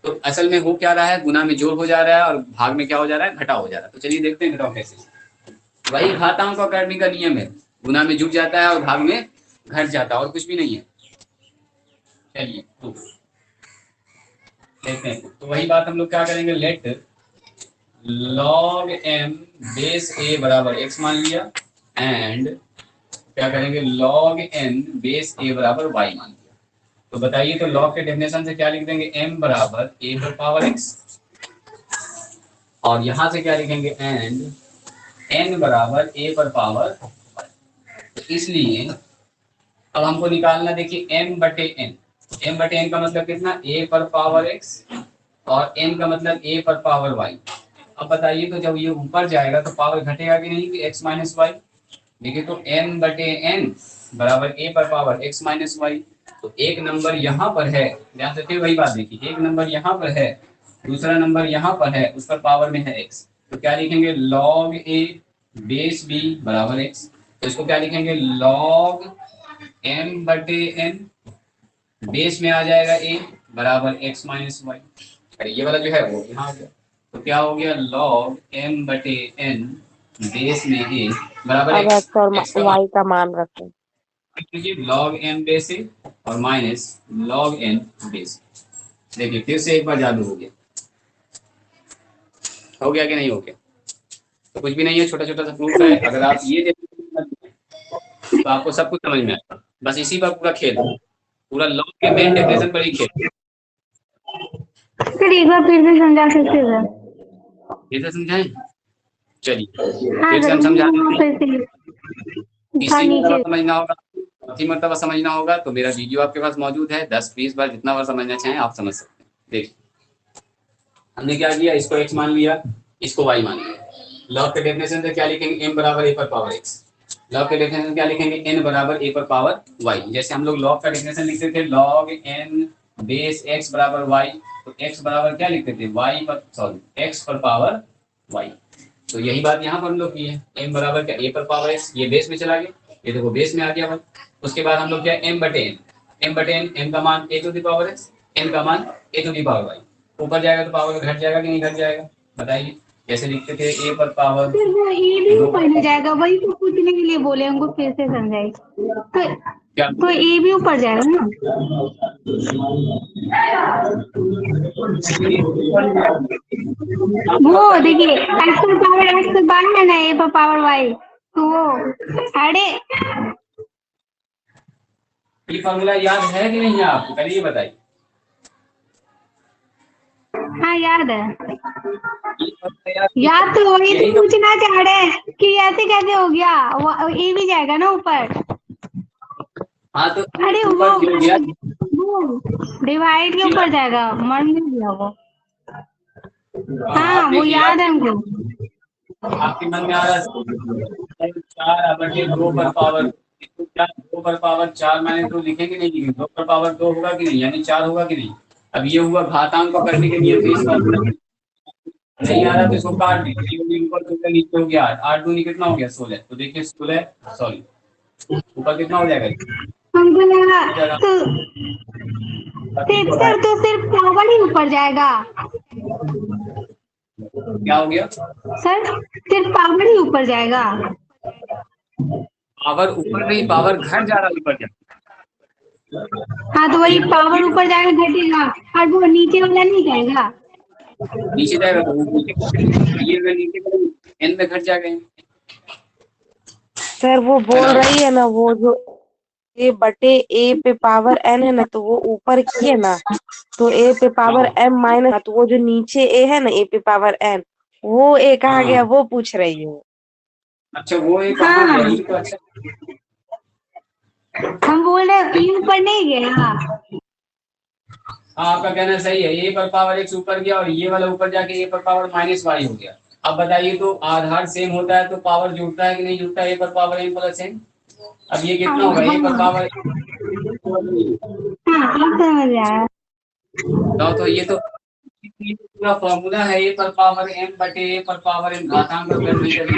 तो असल में हो क्या रहा है, गुना में जोड़ हो जा रहा है और भाग में क्या हो जा रहा है, घटा हो जा रहा है। तो चलिए देखते हैं घटाओ कैसे। वही घातांक और करने का नियम है, गुना में जुड़ जाता है और भाग में घट जाता है, और कुछ भी नहीं है। चलिए देखते हैं। तो वही बात हम लोग क्या करेंगे, let log m base a बराबर x मान लिया, एंड क्या करेंगे log n बेस a बराबर y मान लिया। तो बताइए, तो log के डेफिनेशन से क्या लिख देंगे, m बराबर a पर पावर x, और यहां से क्या लिखेंगे, एंड n बराबर a पर पावर y। तो इसलिए अब हमको निकालना, देखिए m बटे n। m बटे n का मतलब कितना, a पर पावर x, और n का मतलब a पर पावर y। अब बताइए, तो जब ये ऊपर जाएगा तो पावर घटेगा कि नहीं, कि x माइनस वाई। देखिए तो m बटे n बराबर a पर पावर x माइनस वाई। तो एक नंबर यहाँ पर है, ध्यान से फिर वही बात देखिए, एक नंबर यहाँ पर है, दूसरा नंबर यहाँ पर है, उस पर पावर में है x। तो क्या लिखेंगे, log a बेस b बराबर x। तो इसको क्या लिखेंगे, log m बटे n बेस में आ जाएगा a बराबर x माइनस वाई। अरे ये वाला जो है वो यहाँ आ गया। तो क्या हो गया, log m बटे n बेस में a बराबर अब x। x और y का मान रखें। log m बेस a और माइनस log n बेस। देखिए फिर से एक बार जादू हो गया कि नहीं हो गया? तो कुछ भी नहीं है, छोटा छोटा सा प्रूफ है। अगर आप ये तो आपको सब कुछ समझ में आएगा। बस इसी पर पूरा खेल, पूरा लॉग के मेन डेफिनेशन पर ही खेल। सर एक बार फिर से समझा सकते हो? फिर से समझाएं, चलिए हाँ फिर से हम समझा देते हैं। तीसरी नीचे मरतबा समझना होगा, चौथी मरतबा समझना होगा, तो मेरा वीडियो आपके पास मौजूद है। 10-20 बार, जितना बार समझना चाहें आप समझ सकते हैं। देखिए हमने क्या किया, इसको x मान लिया, इसको y मान लिया। लॉग के डेफिनेशन से क्या लिखेंगे, m बराबर a पर पावर x। लॉग के डेफिनेशन क्या लिखेंगे, n बराबर a पर पावर y। जैसे हम लोग लॉग का डेफिनेशन लिखते थे, log n बेस x बराबर y। तो x बराबर क्या लिखते थे, x पर पावर y। तो यही बात यहाँ पर हम लोग की है, m बराबर क्या, a पर पावर x। ये बेस में चला गया, ये देखो बेस में आ गया भाई। उसके बाद हम लोग क्या, m बटे n, m का मान a to the power x, n का मान a to the power y। ऊपर जाएगा तो पावर घट जाएगा कि नहीं घट जाएगा, बताइए। जैसे लिखते थे a पर पावर, फिर वो ए भी ऊपर हो जाएगा, वही तो पूछने के लिए बोले हमको, फिर से समझाइए। तो ए भी ऊपर जाएगा ना? वो देखिए एक्स पर पावर एक्स के बाद है ना ए पर पावर वाई, तो वो अरे ये फॉर्मूला याद है कि नहीं है आपको, पहले ये बताइए। हाँ याद है, याद तो वही तो पूछना चाह रहे हैं कि ऐसे कैसे हो गया, वो ए भी जाएगा ना ऊपर। हाँ तो अरे वो डिवाइड के ऊपर जाएगा, मर नहीं गया वो। हाँ वो याद है हमको। आपके मन में आ रहा है 4 बटे 2 पर पावर 2 पर पावर 4 मैंने तो लिखेंगे नहीं, लिखेंगे 2 पर पावर 2 होगा कि नहीं, यानी 4 होगा कि नहीं। अब ये हुआ घातांक को करने के नियम से, इसका नहीं आ रहा तो इसको काट दीजिए। ऊपर तो नीचे हो गया 8, 8 दूनी कितना हो गया 16। तो देखिए 16 सॉरी ऊपर कितना हो जाएगा, हमको लगा तो सर तो सिर्फ पावर ही ऊपर जाएगा। क्या हो गया सर, सिर्फ पावर ही ऊपर जाएगा। पावर ऊपर नहीं, पावर घट जा रहा है ऊपर जाएगा। हाँ तो वही पावर ऊपर जाएगा घटेगा, और वो नीचे वाला नहीं जाएगा, नीचे जाएगा तो ये नीचे n में घट जाएगा। सर वो बोल रही है ना, वो जो ए बटे ए पे पावर एन है ना, तो वो ऊपर की है ना, तो ए पे पावर एम माइनस, तो वो जो नीचे ए है ना ए पे पावर एन, वो ए कहाँ गया, हाँ वो पूछ रही हूँ। अच्छा, वो एक हाँ कहाँ गया, हाँ, ये तो अच्छा। हम बोल रहे ये ऊपर नहीं गया। हाँ, आपका कहना सही है, ए पर पावर एक्स ऊपर गया और ये वाला ऊपर जाके ए पर पावर माइनस वाई हो गया। अब बताइए, तो आधार सेम होता है तो पावर जुड़ता है कि नहीं जुड़ता है, ए पर पावर एन प्लस एन। अब ये कितना होगा, ए पर पावर, हाँ अब समझ आया। तो ये तो पूरा फॉर्मूला है, ए पर पावर एम बटे ए पर पावर एन घातांक में कन्वर्ट करके।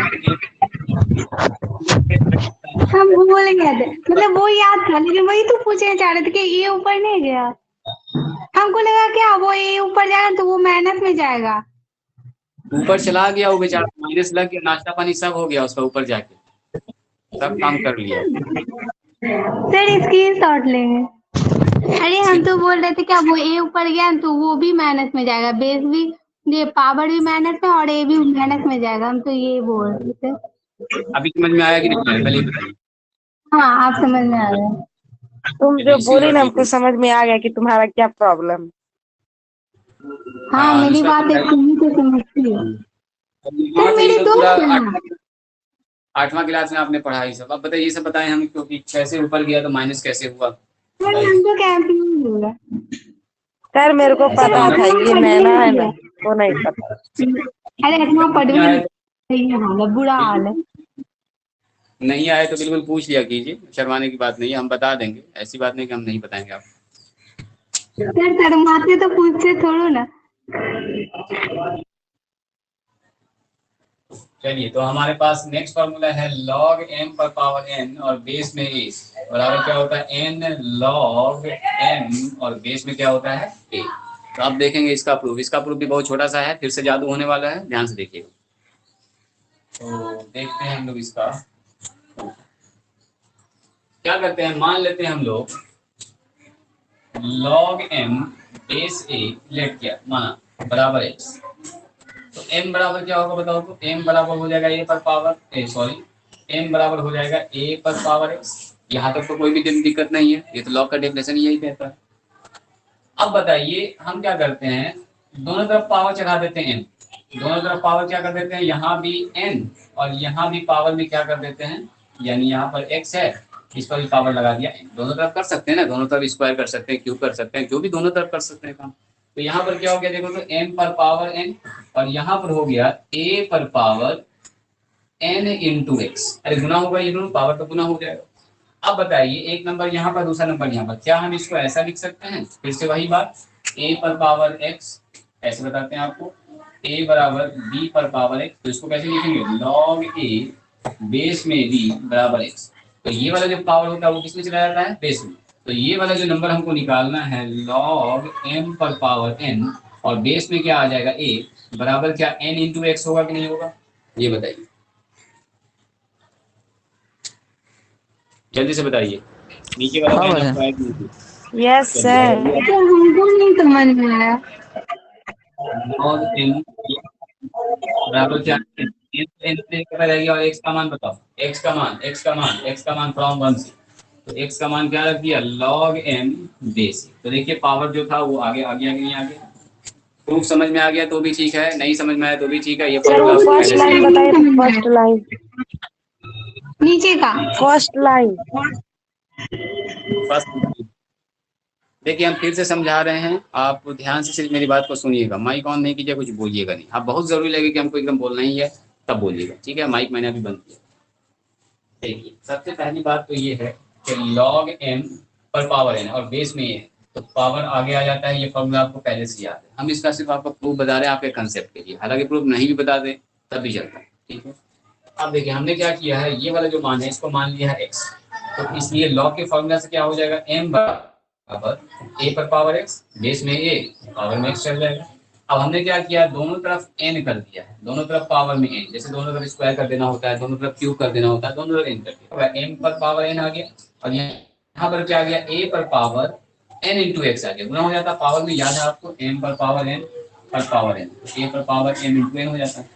हम भूल गए थे, मतलब वो याद था, लेकिन वही तो पूछना चाह रहे थे कि ये ऊपर नहीं गया। हमको लगा क्या वो ये ऊपर जाएगा तो वो माइनस में जाएगा। ऊपर चला गया वो बेचारा, माइनस लग गया, नाश्ता पानी सब हो गया उसका, ऊपर जाके सब काम कर लिया। सर स्क्रीन शॉट लेंगे। अरे हम तो बोल रहे थे क्या वो ए ऊपर गया तो वो भी माइनस में जाएगा, बेस भी, ये पावर भी माइनस में और ए भी माइनस में जाएगा, हम तो ये बोल रहे थे। अभी समझ में आया कि नहीं आया, पहले बताइए। हाँ आप समझ में आ गए। तुम जो बोली ना, हमको समझ में आ गया कि तुम्हारा क्या प्रॉब्लम। हाँ मेरी बात एक तुम्ही तो समझती है। सर मेरे दोस्त है ना। 8वां क्लास में आपने पढ़ा ये सब, अब बताइए, ये सब बताएं हम, क्योंकि कैसे ऊपर गया तो माइनस कैसे हुआ। सर हमको कैंपिंग होगा। सर मेरे को पता था, ये नैना है ना, वो नहीं पता। अरे इतना पढ़ भी नहीं है, बुरा हाल है। नहीं आए तो बिल्कुल पूछ लिया कीजिए, शर्माने की बात नहीं है, हम बता देंगे, ऐसी बात नहीं कि हम नहीं बताएंगे आप। सर शर्माते तो पूछते थोड़ो ना। चलिए, तो हमारे पास नेक्स्ट फार्मूला है log m पर पावर n और बेस में a बराबर क्या होता है, n log m और बेस में क्या होता है a। तो आप देखेंगे इसका प्रूफ भी बहुत छोटा सा है, फिर से जादू होने वाला है, ध्यान से देखिएगा। तो देखते हैं हम लोग इसका क्या करते हैं, मान लेते हैं हम लोग log m base a let किया माना बराबर x, तो m बराबर क्या होगा बताओ, तो m बराबर हो जाएगा a पर पावर m बराबर हो जाएगा a पर पावर x। यहाँ तक तो कोई भी दिक्कत नहीं है, ये तो लॉग का डेफिनेशन यही कहता है। अब बताइए हम क्या करते हैं, दोनों तरफ पावर चढ़ा देते हैं n, दोनों तरफ पावर क्या कर देते हैं, यहाँ भी n और यहाँ भी पावर में क्या कर देते हैं, यानी यहाँ पर x है, इस पर भी पावर लगा दिया n। दोनों तरफ कर सकते हैं ना, दोनों तरफ स्क्वायर कर सकते हैं, क्यूब कर सकते हैं, जो भी दोनों तरफ कर सकते हैं काम। तो यहाँ पर क्या हो गया देखो, तो m पर पावर n और यहाँ पर हो गया a पर पावर n इंटू एक्स। अरे गुना होगा, ये दोनों पावर तो गुना हो जाएगा। अब बताइए, एक नंबर यहाँ पर, दूसरा नंबर यहाँ पर, क्या हम इसको ऐसा लिख सकते हैं, फिर से वही बात, a पर पावर x ऐसे बताते हैं आपको, a बराबर b पर पावर x। तो इसको कैसे लिखेंगे, log a बेस में b बराबर x। तो ये वाला जो पावर होता है वो किसमें चला जाता है, बेस में। तो ये वाला जो नंबर हमको निकालना है log m पर पावर n और बेस में क्या आ जाएगा a बराबर क्या n इंटू एक्स होगा कि नहीं होगा, ये बताइए, जल्दी से बताइए। नीचे वाला यस सर। हमको नहीं समझ में आया। log m बराबर क्या रहेगी, और x का मान बताओ, x का मान फ्रॉम 1 से, तो x का मान क्या रख दिया, log m बेस। तो देखिए पावर जो था वो आगे आ गया कि नहीं आ गया। प्रूफ समझ में आ गया तो भी ठीक है, नहीं समझ में आया तो भी ठीक है। ये फर्स्ट लाइन बताइए, फर्स्ट लाइन नीचे का फर्स्ट लाइन। देखिए हम फिर से समझा रहे हैं, आप ध्यान से सिर्फ मेरी बात को सुनिएगा, माइक ऑन नहीं कीजिए, कुछ बोलिएगा नहीं। आप बहुत जरूरी लगे कि हमको एकदम बोलना ही है तब बोलिएगा, ठीक है। माइक मैंने अभी बंद किया। देखिए सबसे पहली बात तो ये है कि log m पर पावर n और बेस में ये है, तो पावर आगे आ जाता है। ये फॉर्मूला आपको पहले से याद है, हम इसका सिर्फ आपको प्रूफ बता रहे हैं आपके कंसेप्ट के लिए, हालांकि प्रूफ नहीं भी बता दें तब भी चलता है, ठीक है। अब देखिए हमने क्या किया है, ये वाला जो मान है इसको मान लिया है x, तो इसलिए log के फॉर्मूला से क्या हो जाएगा, m बराबर a पर पावर x बेस में a पावर में x चल जाएगा। अब हमने क्या किया, दोनों तरफ n कर दिया है, दोनों तरफ पावर में n, जैसे दोनों तरफ स्क्वायर कर देना होता है, दोनों तरफ क्यूब कर देना होता है, दोनों तरफ n कर दिया। m पर पावर n आ गया और यहाँ पर क्या आ गया, a पर पावर n इंटू एक्स आ गया, गुना हो जाता है पावर में, याद है आपको, m पर पावर n पर पावर n, a पर पावर m इंटू n हो जाता है।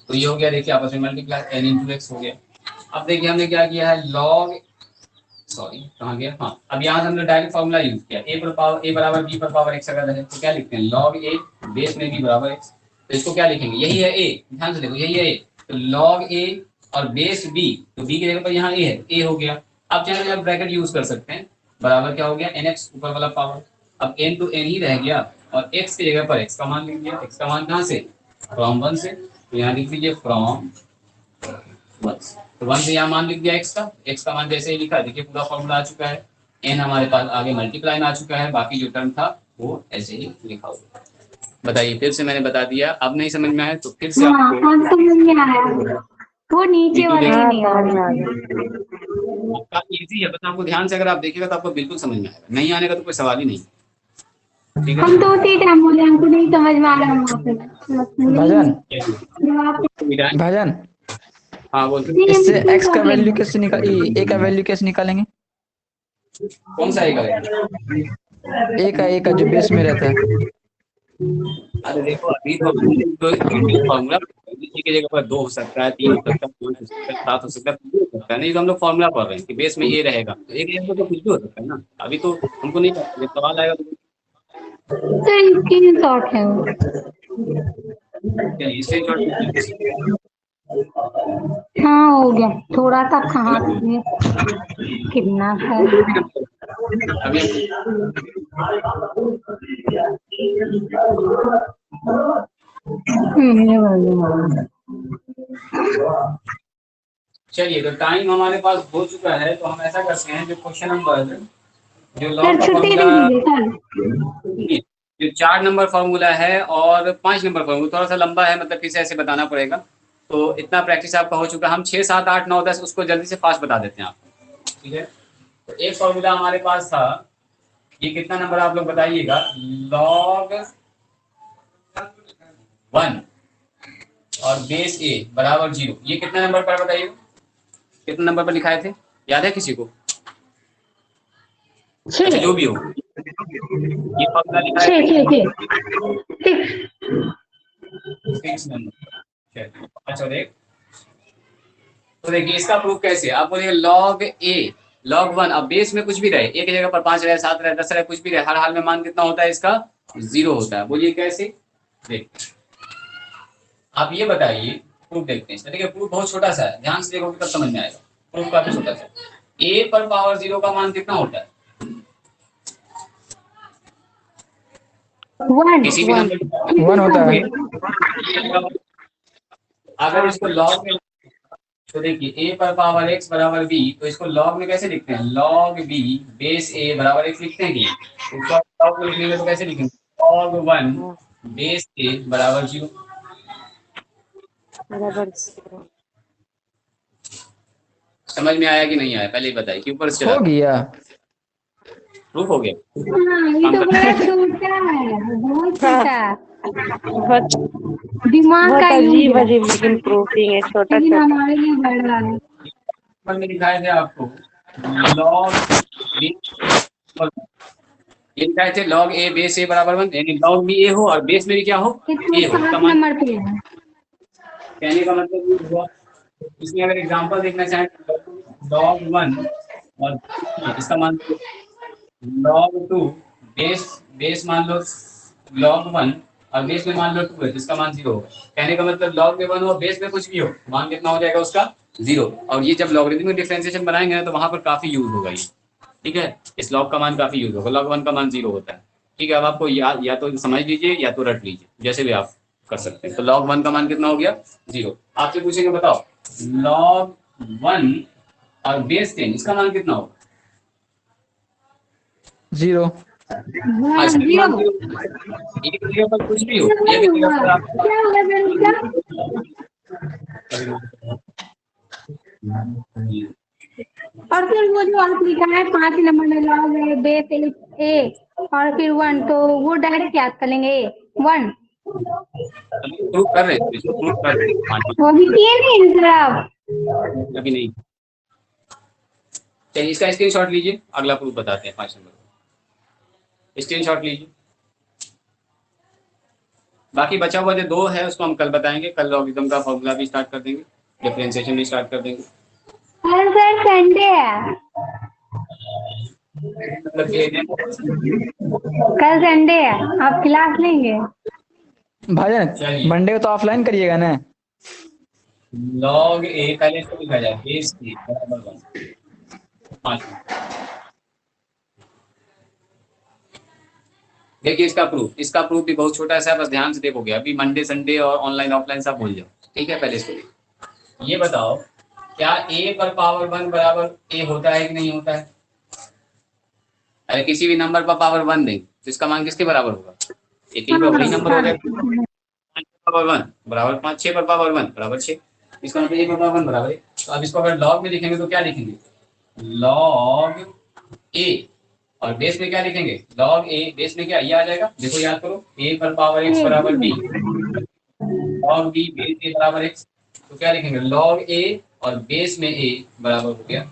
तो ये हो गया, देखिए आपस में मल्टीप्लाई n इंटू एक्स हो गया। अब देखिए हमने क्या किया है, log सॉरी कहाँ गया, हाँ अब यहाँ से हमने डायरेक्ट फॉर्मूला यूज किया, ए बराबर बी पर पावर एक्स अगर है तो क्या लिखते हैं लॉग ए बेस में बी बराबर एक्स। तो इसको क्या लिखेंगे, यही है ए, ध्यान से देखो यही है ए, तो लॉग ए और बेस बी, तो बी की जगह पर यहाँ ए है, ए हो गया। अब चाहे आप ब्रैकेट यूज कर सकते हैं, बराबर क्या हो गया एन एक्स ऊपर वाला पावर, अब एन टू एन ही रह गया और एक्स की जगह पर एक्स का मान लिख दिया, एक्स का मान कहाँ से फ्रॉम 1 से, तो यहाँ लिख दीजिए फ्रॉम 1, तो 1 से यहाँ मान लिख दिया एक्स का मान जैसे ही लिखा, देखिए पूरा फॉर्मूला आ चुका है, एन हमारे पास आगे मल्टीप्लाई में आ चुका है, बाकी जो टर्म था वो ऐसे ही लिखा हुआ। बताइए फिर से मैंने बता दिया, अब नहीं समझ में आया तो फिर से हाँ आपको अब समझ में आया, वो नीचे वाले हाँ नहीं आ समझ में आ रहे। गया। आपका इजी है, बस आपको ध्यान से अगर आप देखिएगा तो आपको बिल्कुल समझ में आएगा, नहीं आने का तो कोई सवाल ही नहीं, ठीक है। हम तो उसी टाइम बोले हमको नहीं समझ में आ रहा वहाँ पे। भाईजान जब आप भाईजान हाँ बोल इससे एक्स का वैल्यू कैसे निकाल, ए का वैल्यू कैसे निकालेंगे? कौन सा आएगा, ए का जो बेस में रहता है। अरे देखो अभी तो फॉर्मूला की जगह पर 2 हो सकता है, 3 हो सकता है, 5 हो सकता है, 7 हो सकता है, 2 हो सकता है, नहीं तो हम लोग फॉर्मूला पढ़ रहे हैं कि बेस में ए रहेगा, तो एक जगह पर तो कुछ भी हो सकता है ना, अभी तो हमको नहीं पता, जब सवाल आएगा तो स्क्रीन शॉट है वो। चलिए स्क्रीनशॉट हाँ हो गया, थोड़ा सा कहाँ से कितना है। अभी ये बोलिए। चलिए तो टाइम हमारे पास हो चुका है, तो हम ऐसा करते हैं जो क्वेश्चन नंबर जो लॉ सर का छुट्टी दे फॉर्मूला, दीजिए सर। जो 4 नंबर फॉर्मूला है और 5 नंबर फॉर्मूला थोड़ा सा लंबा है, मतलब फिर से ऐसे बताना पड़ेगा, तो इतना प्रैक्टिस आपका हो चुका, हम 6, 7, 8, 9, 10 उसको जल्दी से फास्ट बता देते हैं आपको, ठीक है। तो एक फॉर्मूला हमारे पास था, ये कितना नंबर आप लोग बताइएगा, log 1 और बेस ए बराबर 0, ये कितना नंबर पर बताइए, कितने नंबर पर लिखाए थे, याद है किसी को? अच्छा जो भी हो, ये फॉर्मूला लिखा है 6 नंबर, 5 और 1। तो देखिए इसका प्रूफ कैसे, आप बोलिए log a log 1, अब बेस में कुछ भी रहे, एक जगह पर 5 रहे, 7 रहे, 10 रहे, कुछ भी रहे, हर हाल में मान कितना होता है इसका 0 होता है, बोलिए कैसे। देखिए आप ये बताइए, प्रूफ देखते हैं, देखिए प्रूफ बहुत छोटा सा है, ध्यान से देखोगे तब समझ में आएगा, प्रूफ काफी छोटा सा, a पर पावर 0 का मान कितना होता है, किसी भी नंबर 1 होता है। अगर इसको लॉग में, तो देखिए a पर पावर x बराबर b, तो इसको लॉग में कैसे लिखते हैं, log b बेस a बराबर x लिखते हैं कि उसको लॉग में लिखेंगे तो कैसे लिखेंगे, log 1 बेस a बराबर 0। बराबर समझ में आया कि नहीं आया, पहले ही बताइए कि ऊपर से हो चला गया। प्रूफ हो गया। हाँ ये तो बड़ा छोटा है, बहुत छोटा, बहुत दिमाग का यूज है, अजीब लेकिन प्रूफिंग है छोटा लेकिन छोटा। हमारे लिए बड़ा है। ऊपर में दिखाए थे आपको log b, ये दिखाए थे log a बेस a बराबर 1, यानी log b a हो और बेस में भी क्या हो ये a तो हो, 7 नंबर पे है। कहने का मतलब ये हुआ, इसमें अगर एग्जांपल देखना चाहें log 1 और इसका मान log 2 बेस मान लो log 1 और बेस में मान लो 2 है, जिसका मान 0 होगा, कहने का मतलब log में 1 हो बेस में कुछ भी हो, मान कितना हो जाएगा उसका 0, और ये जब लॉगरिथमिक डिफरेंशिएशन बनाएंगे ना तो वहां पर काफी यूज होगा ये, ठीक है, इस log का मान काफी यूज होगा, log 1 का मान 0 होता है, ठीक है। अब आपको या तो समझ लीजिए या तो रट लीजिए, जैसे भी आप कर सकते हैं। तो log 1 का मान कितना हो गया 0, आपसे पूछेंगे बताओ log 1 और बेस 10 इसका मान कितना होगा 0। हाँ, इसका मान 0, एक जगह पर कुछ भी हो, एक जगह पर आप क्या होगा फिर उसका? और फिर वो जो आप लिखा है 5 नंबर में लॉग है बेस ए और फिर 1, तो वो डायरेक्ट याद कर लेंगे 1, प्रूफ कर रहे हैं, इसको प्रूफ कर रहे हैं, वो भी किए नहीं सर आप। अभी नहीं। चलिए इसका स्क्रीनशॉट लीजिए, अगला प्रूफ बताते हैं 5 नंबर, स्क्रीनशॉट लीजिए। बाकी बचा हुआ जो 2 है उसको हम कल बताएंगे, कल लॉगरिथम का फॉर्मूला भी स्टार्ट कर देंगे, डिफरेंशिएशन भी स्टार्ट कर देंगे। सर संडे है। मतलब ये कल संडे है, आप क्लास लेंगे? भाईजान चलिए। मंडे को तो ऑफलाइन करिएगा ना। log a पहले इसको लिखा जाए बेस a बराबर 1 5। देखिए इसका प्रूफ भी बहुत छोटा सा है, बस ध्यान से देखोगे। अभी मंडे संडे और ऑनलाइन ऑफलाइन सब भूल जाओ, ठीक है। पहले इसको ये बताओ, क्या a पर पावर 1 बराबर a होता है कि नहीं होता है? अरे किसी भी नंबर पर पावर 1 दें तो इसका मान किसके बराबर होगा? ये 3 का वही नंबर हो जाएगा। 5 पावर 1 बराबर 5, 6 पर पावर 1 बराबर 6, इसका मतलब a पर पावर 1 बराबर 1। तो अब इसको अगर लॉग में लिखेंगे तो क्या लिखेंगे? Log a। और बेस में क्या लिखेंगे? Log a। बेस में क्या ये आ जाएगा, देखो याद करो, a पर पावर x बराबर b, log b base a बराबर x। तो क्या लिखेंगे? लॉग a और बेस में a बराबर हो गया।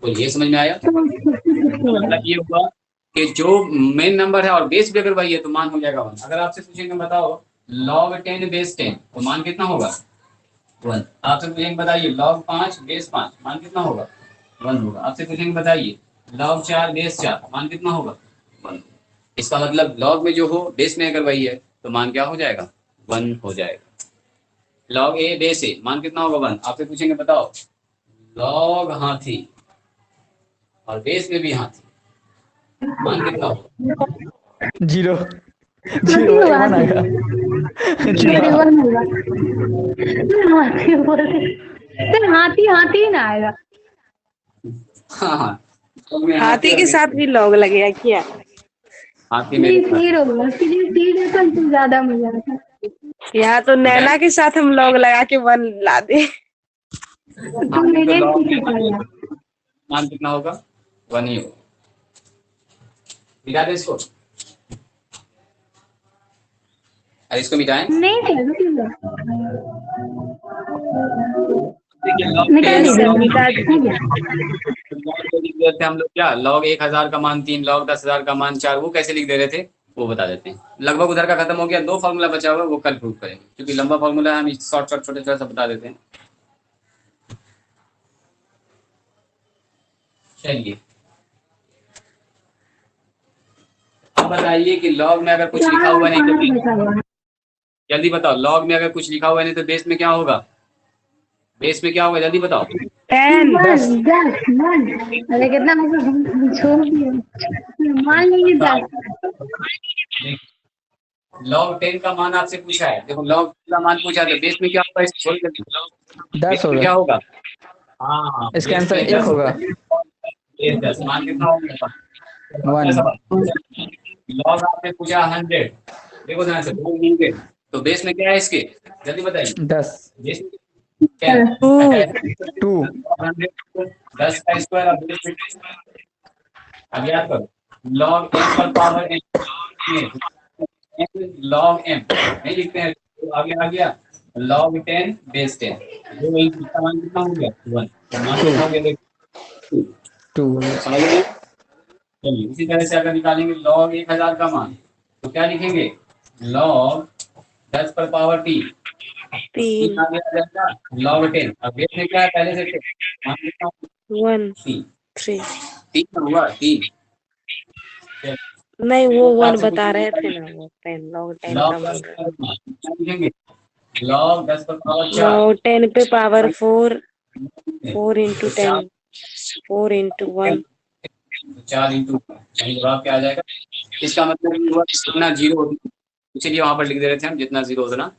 तो ये समझ में आया? मतलब ये हुआ कि जो मेन नंबर है और बेस भी अगर वही है तो मान हो जाएगा 1। अगर आपसे पूछेंगे बताओ log 10 बेस 10 तो मान कितना होगा? 1। आपसे पूछेंगे बताइए log 5 बेस 5 मान कितना होगा? 1 होगा। आपसे पूछेंगे बताइए log 4 बेस 4 मान कितना होगा? 1। इसका मतलब log में जो हो बेस में अगर वही है तो मान क्या हो जाएगा? 1 हो जाएगा। log a बेस a मान कितना होगा? 1। आपसे पूछेंगे बताओ log हाथी और बेस में भी हाथी मान कितना होगा? 0 हाथी 0 होगा, 1 आएगा। हाथी होगा। हाथी बोलते सर, हाथी हाथी ना आएगा। हाँ हाँ, log में हाथी और के बेस साथ में भी लॉग लगेगा क्या? हाथी नहीं, मेरे साथ। तीर होगा, तीर है तो ज्यादा मजा आता है। यहाँ तो नैना के साथ हम लॉग लगा के 1 ला दे। तो हाथी तो मेरे log पीछे में पड़ गया। मान कितना होगा? 1 ही होगा। मिटा दे इसको, अरे इसको मिटाएं। नहीं सर, रुकिए। देखिए log मिटा 10 और दीजिए, log मिटा हो गया। लिख रहे थे हम लोग क्या, log 1000 का मान 3, log 10,000 का मान 4, वो कैसे लिख दे रहे थे वो बता देते हैं। लगभग उधर का खत्म हो गया, 2 फॉर्मूला बचा हुआ है वो कल प्रूव करेंगे, क्योंकि लंबा फॉर्मूला है, हम शॉर्टकट छोटे छोटे सा बता देते हैं। चलिए अब बताइए कि log में अगर कुछ लिखा हुआ नहीं तो बचा हुआ है। जल्दी बताओ, log में अगर कुछ लिखा हुआ नहीं तो बेस में क्या होगा? बेस में क्या होगा जल्दी बताओ? 10। 10 10 मान, अरे कितना छोड़ दिया, मान लीजिए 10। log 10 का मान आपसे पूछा है, देखो log का मान पूछा तो बेस में क्या होगा? इसको छोड़ देते, 10 बेस में होगा। क्या होगा? हाँ, इसका बेस आंसर में 1 10 होगा। बेस 10 मान कितना होगा? 1। log आपने पूछा 100, देखो ध्यान से 200, तो बेस में क्या है इसके? जल्दी बताइए। 10 बेस में 10 2 10 का स्क्वायर अब बेस में 10। अब याद करो log m पर पावर n, log m नहीं लिखते हैं तो आगे आ गया log 10 बेस 10, जो इसका मान कितना हो गया? 1। तो मान कितना हो गया? देखो 2 समझ रहे हैं? चलिए इसी तरह से अगर निकालेंगे log 1000 का मान तो क्या लिखेंगे? log 10 पर पावर t 3 आगे आ जाएगा log 10। अब बेस में क्या है पहले से मान कितना होगा? 1 3 3 3 होगा 3। नहीं, वो 1 आपसे बता पूछेंगे रहे थे ना, वो 10 लॉग 10 log का 10 बोल रहे। पर क्या लिखेंगे? log 10 पर पावर 4, लॉग 10 पे पावर 4, 4 इंटू 10, 4 इंटू 1। 4 इंटू जवाब क्या आ जाएगा? इसका मतलब ये हुआ जितना जीरो इसलिए वहां पर लिख दे रहे थे हम, जितना जीरो उतना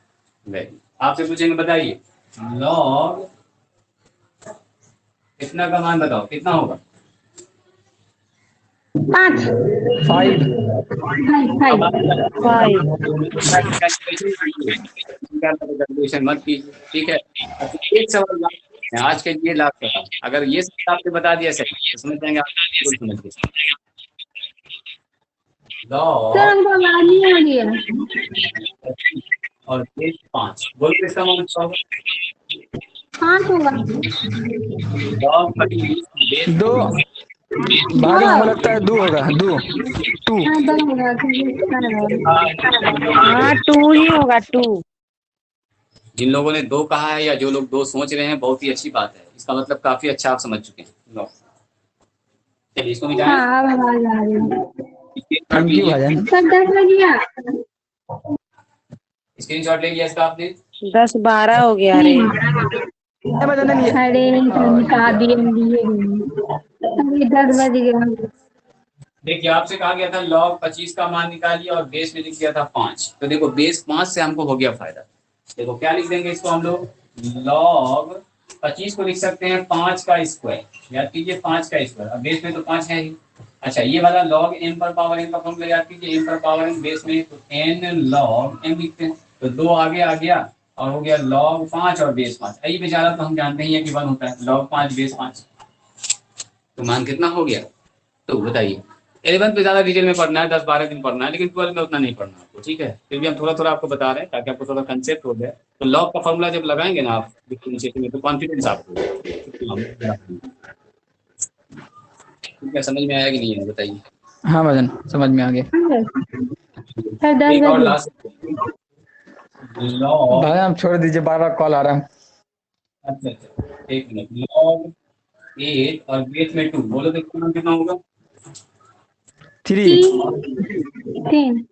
वैल्यू। आपसे पूछेंगे बताइए log कितना का मान बताओ कितना होगा? 5 5 कैलकुलेशन मत कीजिए, ठीक है। अब एक सवाल लास्ट है, आज के लिए लास्ट सवाल, अगर ये सब आपने बता दिया सही तो समझ जाएंगे आप बिल्कुल समझ गए। सर, log हमको आवाज नहीं आ रही है। और बेस 5 बोल के इसका मान 100 5 होगा। log 30 बेस 2 भाई हमको लगता है 2 होगा। 2 2 हाँ, 2 होगा। हाँ 2 ही होगा, 2। जिन लोगों ने 2 कहा है या जो लोग 2 सोच रहे हैं बहुत ही अच्छी बात है। इसका मतलब काफी अच्छा आप समझ चुके हैं लॉग। चलिए इसको मिटाएं। हाँ अब आवाज आ रही है। थैंक यू भाईजान। सब 10 बज गया। स्क्रीनशॉट ले लिया इसका आपने? 10-12 हो गया रे। भाईजान ने लिया। अरे समझा दिए लिए अरे 10 बज गया। देखिए आपसे कहा गया था log 25 का मान निकालिए और बेस में लिख दिया था 5। तो देखो बेस 5 से हमको हो गया फायदा। देखो क्या लिख देंगे इसको हम लोग, log 25 को लिख सकते हैं 5 का स्क्वायर। याद कीजिए 5 का स्क्वायर, अब बेस में तो 5 है ही। अच्छा ये वाला log m पर पावर n का फॉर्मूला याद कीजिए, m पर पावर n बेस में तो n log m लिखते हैं। तो 2 आगे आ गया और हो गया log 5 और बेस 5। यही बेचारा तो हम जानते ही है कि 1 होता है, log 5 बेस 5। तो मान कितना हो गया? तो बताइए 11 पे ज्यादा डिटेल में पढ़ना है, 10-12 दिन पढ़ना है, लेकिन 12 में उतना नहीं पढ़ना आपको, ठीक है। फिर भी हम थोड़ा थोड़ा आपको बता रहे हैं ताकि आपको थोड़ा कंसेप्ट हो जाए। तो लॉग का फॉर्मूला जब लगाएंगे ना आप डिफरेंशिएशन में तो कॉन्फिडेंस आपको होगा। ठीक है, समझ में आया कि नहीं है बताइए? हाँ भाईजान समझ में आ गया। सर 10 एक और बजे। Last log. भाईजान छोड़ दीजिए, बार बार कॉल आ रहा है। अच्छा एक मिनट, लॉग 8 और बेस में 2 बोलो तो कितना होगा? 3। 3।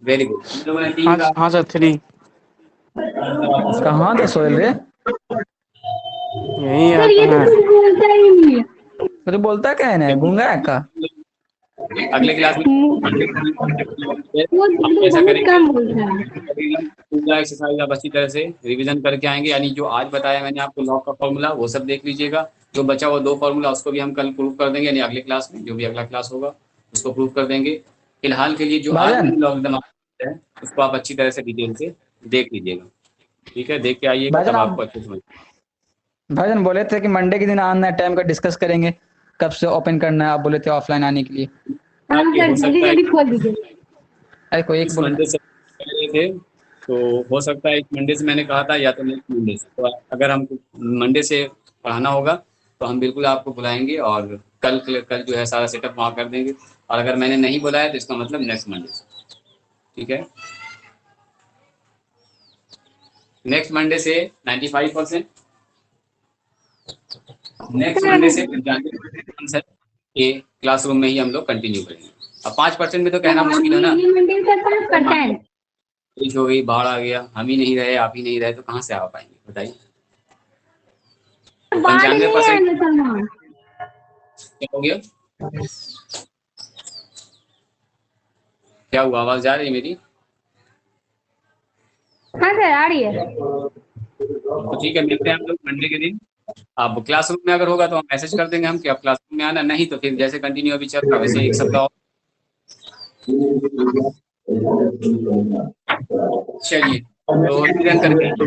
Very good. हम लोगों ने 3 का हाँ सर 3 कहाँ था सोहेल रे? यही सर ये आता तो है। कुछ बोलता ही नहीं है। तो बोलता क्या है ना, गूंगा है का? अगले क्लास में वो आप ऐसा बहुत करेंगे, कम बोलता है। पूरा एक्सरसाइज आप अच्छी तरह से रिवीजन करके आएंगे। यानी जो आज बताया मैंने आपको लॉग का फॉर्मूला वो सब देख लीजिएगा। जो बचा वो 2 फॉर्मूला उसको भी हम कल प्रूव कर देंगे, यानी अगले क्लास में जो भी अगला क्लास होगा उसको प्रूव कर देंगे। फिलहाल के लिए जो आज भाईजान लॉगरिथम है उसको आप अच्छी तरह से डिटेल से देख लीजिएगा, ठीक है। देख के आइएगा भाईजान तब आप आपको अच्छे समझ। भाईजान बोले थे कि मंडे के दिन आना है, टाइम का डिस्कस करेंगे, कब से ओपन करना है। आप बोले थे ऑफलाइन आने के लिए। हाँ ये सर हो जल्दी सकता है जल्दी खोल दीजिए। अरे कोई एक इस बोल रहा मंडे से कह रहे थे, तो हो सकता है इस मंडे से मैंने कहा था या तो नेक्स्ट मंडे से। तो अगर हमको मंडे से पढ़ाना होगा तो हम बिल्कुल आपको बुलाएंगे और कल जो है सारा सेटअप वहाँ कर देंगे। और अगर मैंने नहीं बुलाया तो इसका मतलब नेक्स्ट मंडे से, ठीक है। नेक्स्ट मंडे से 95%, नेक्स्ट मंडे से 95% ये क्लासरूम में ही हम लोग कंटिन्यू करेंगे। अब 5% में तो कहना मुश्किल है ना, अगले मंडे से 5%। बारिश हो गई, बाढ़ आ गया, हम ही नहीं रहे, आप ही नहीं रहे, तो कहाँ से आ पाएंगे बताइए। तो बाढ़ नहीं है 95% मुसलमान। क्या हो गया? क्या हुआ, आवाज जा रही है मेरी? हाँ सर आ रही है। तो ठीक है, मिलते हैं हम लोग मंडे के दिन। अब क्लासरूम में अगर होगा तो हम मैसेज कर देंगे हम कि आप क्लासरूम में आना, नहीं तो फिर जैसे कंटिन्यू अभी चल रहा है वैसे एक सप्ताह और। चलिए तो रिवीजन करके आइएगा।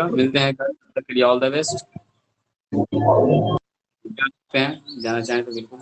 मिलते हैं कल, तब तक के लिए ऑल द बेस्ट। जाना चाहें तो बिल्कुल।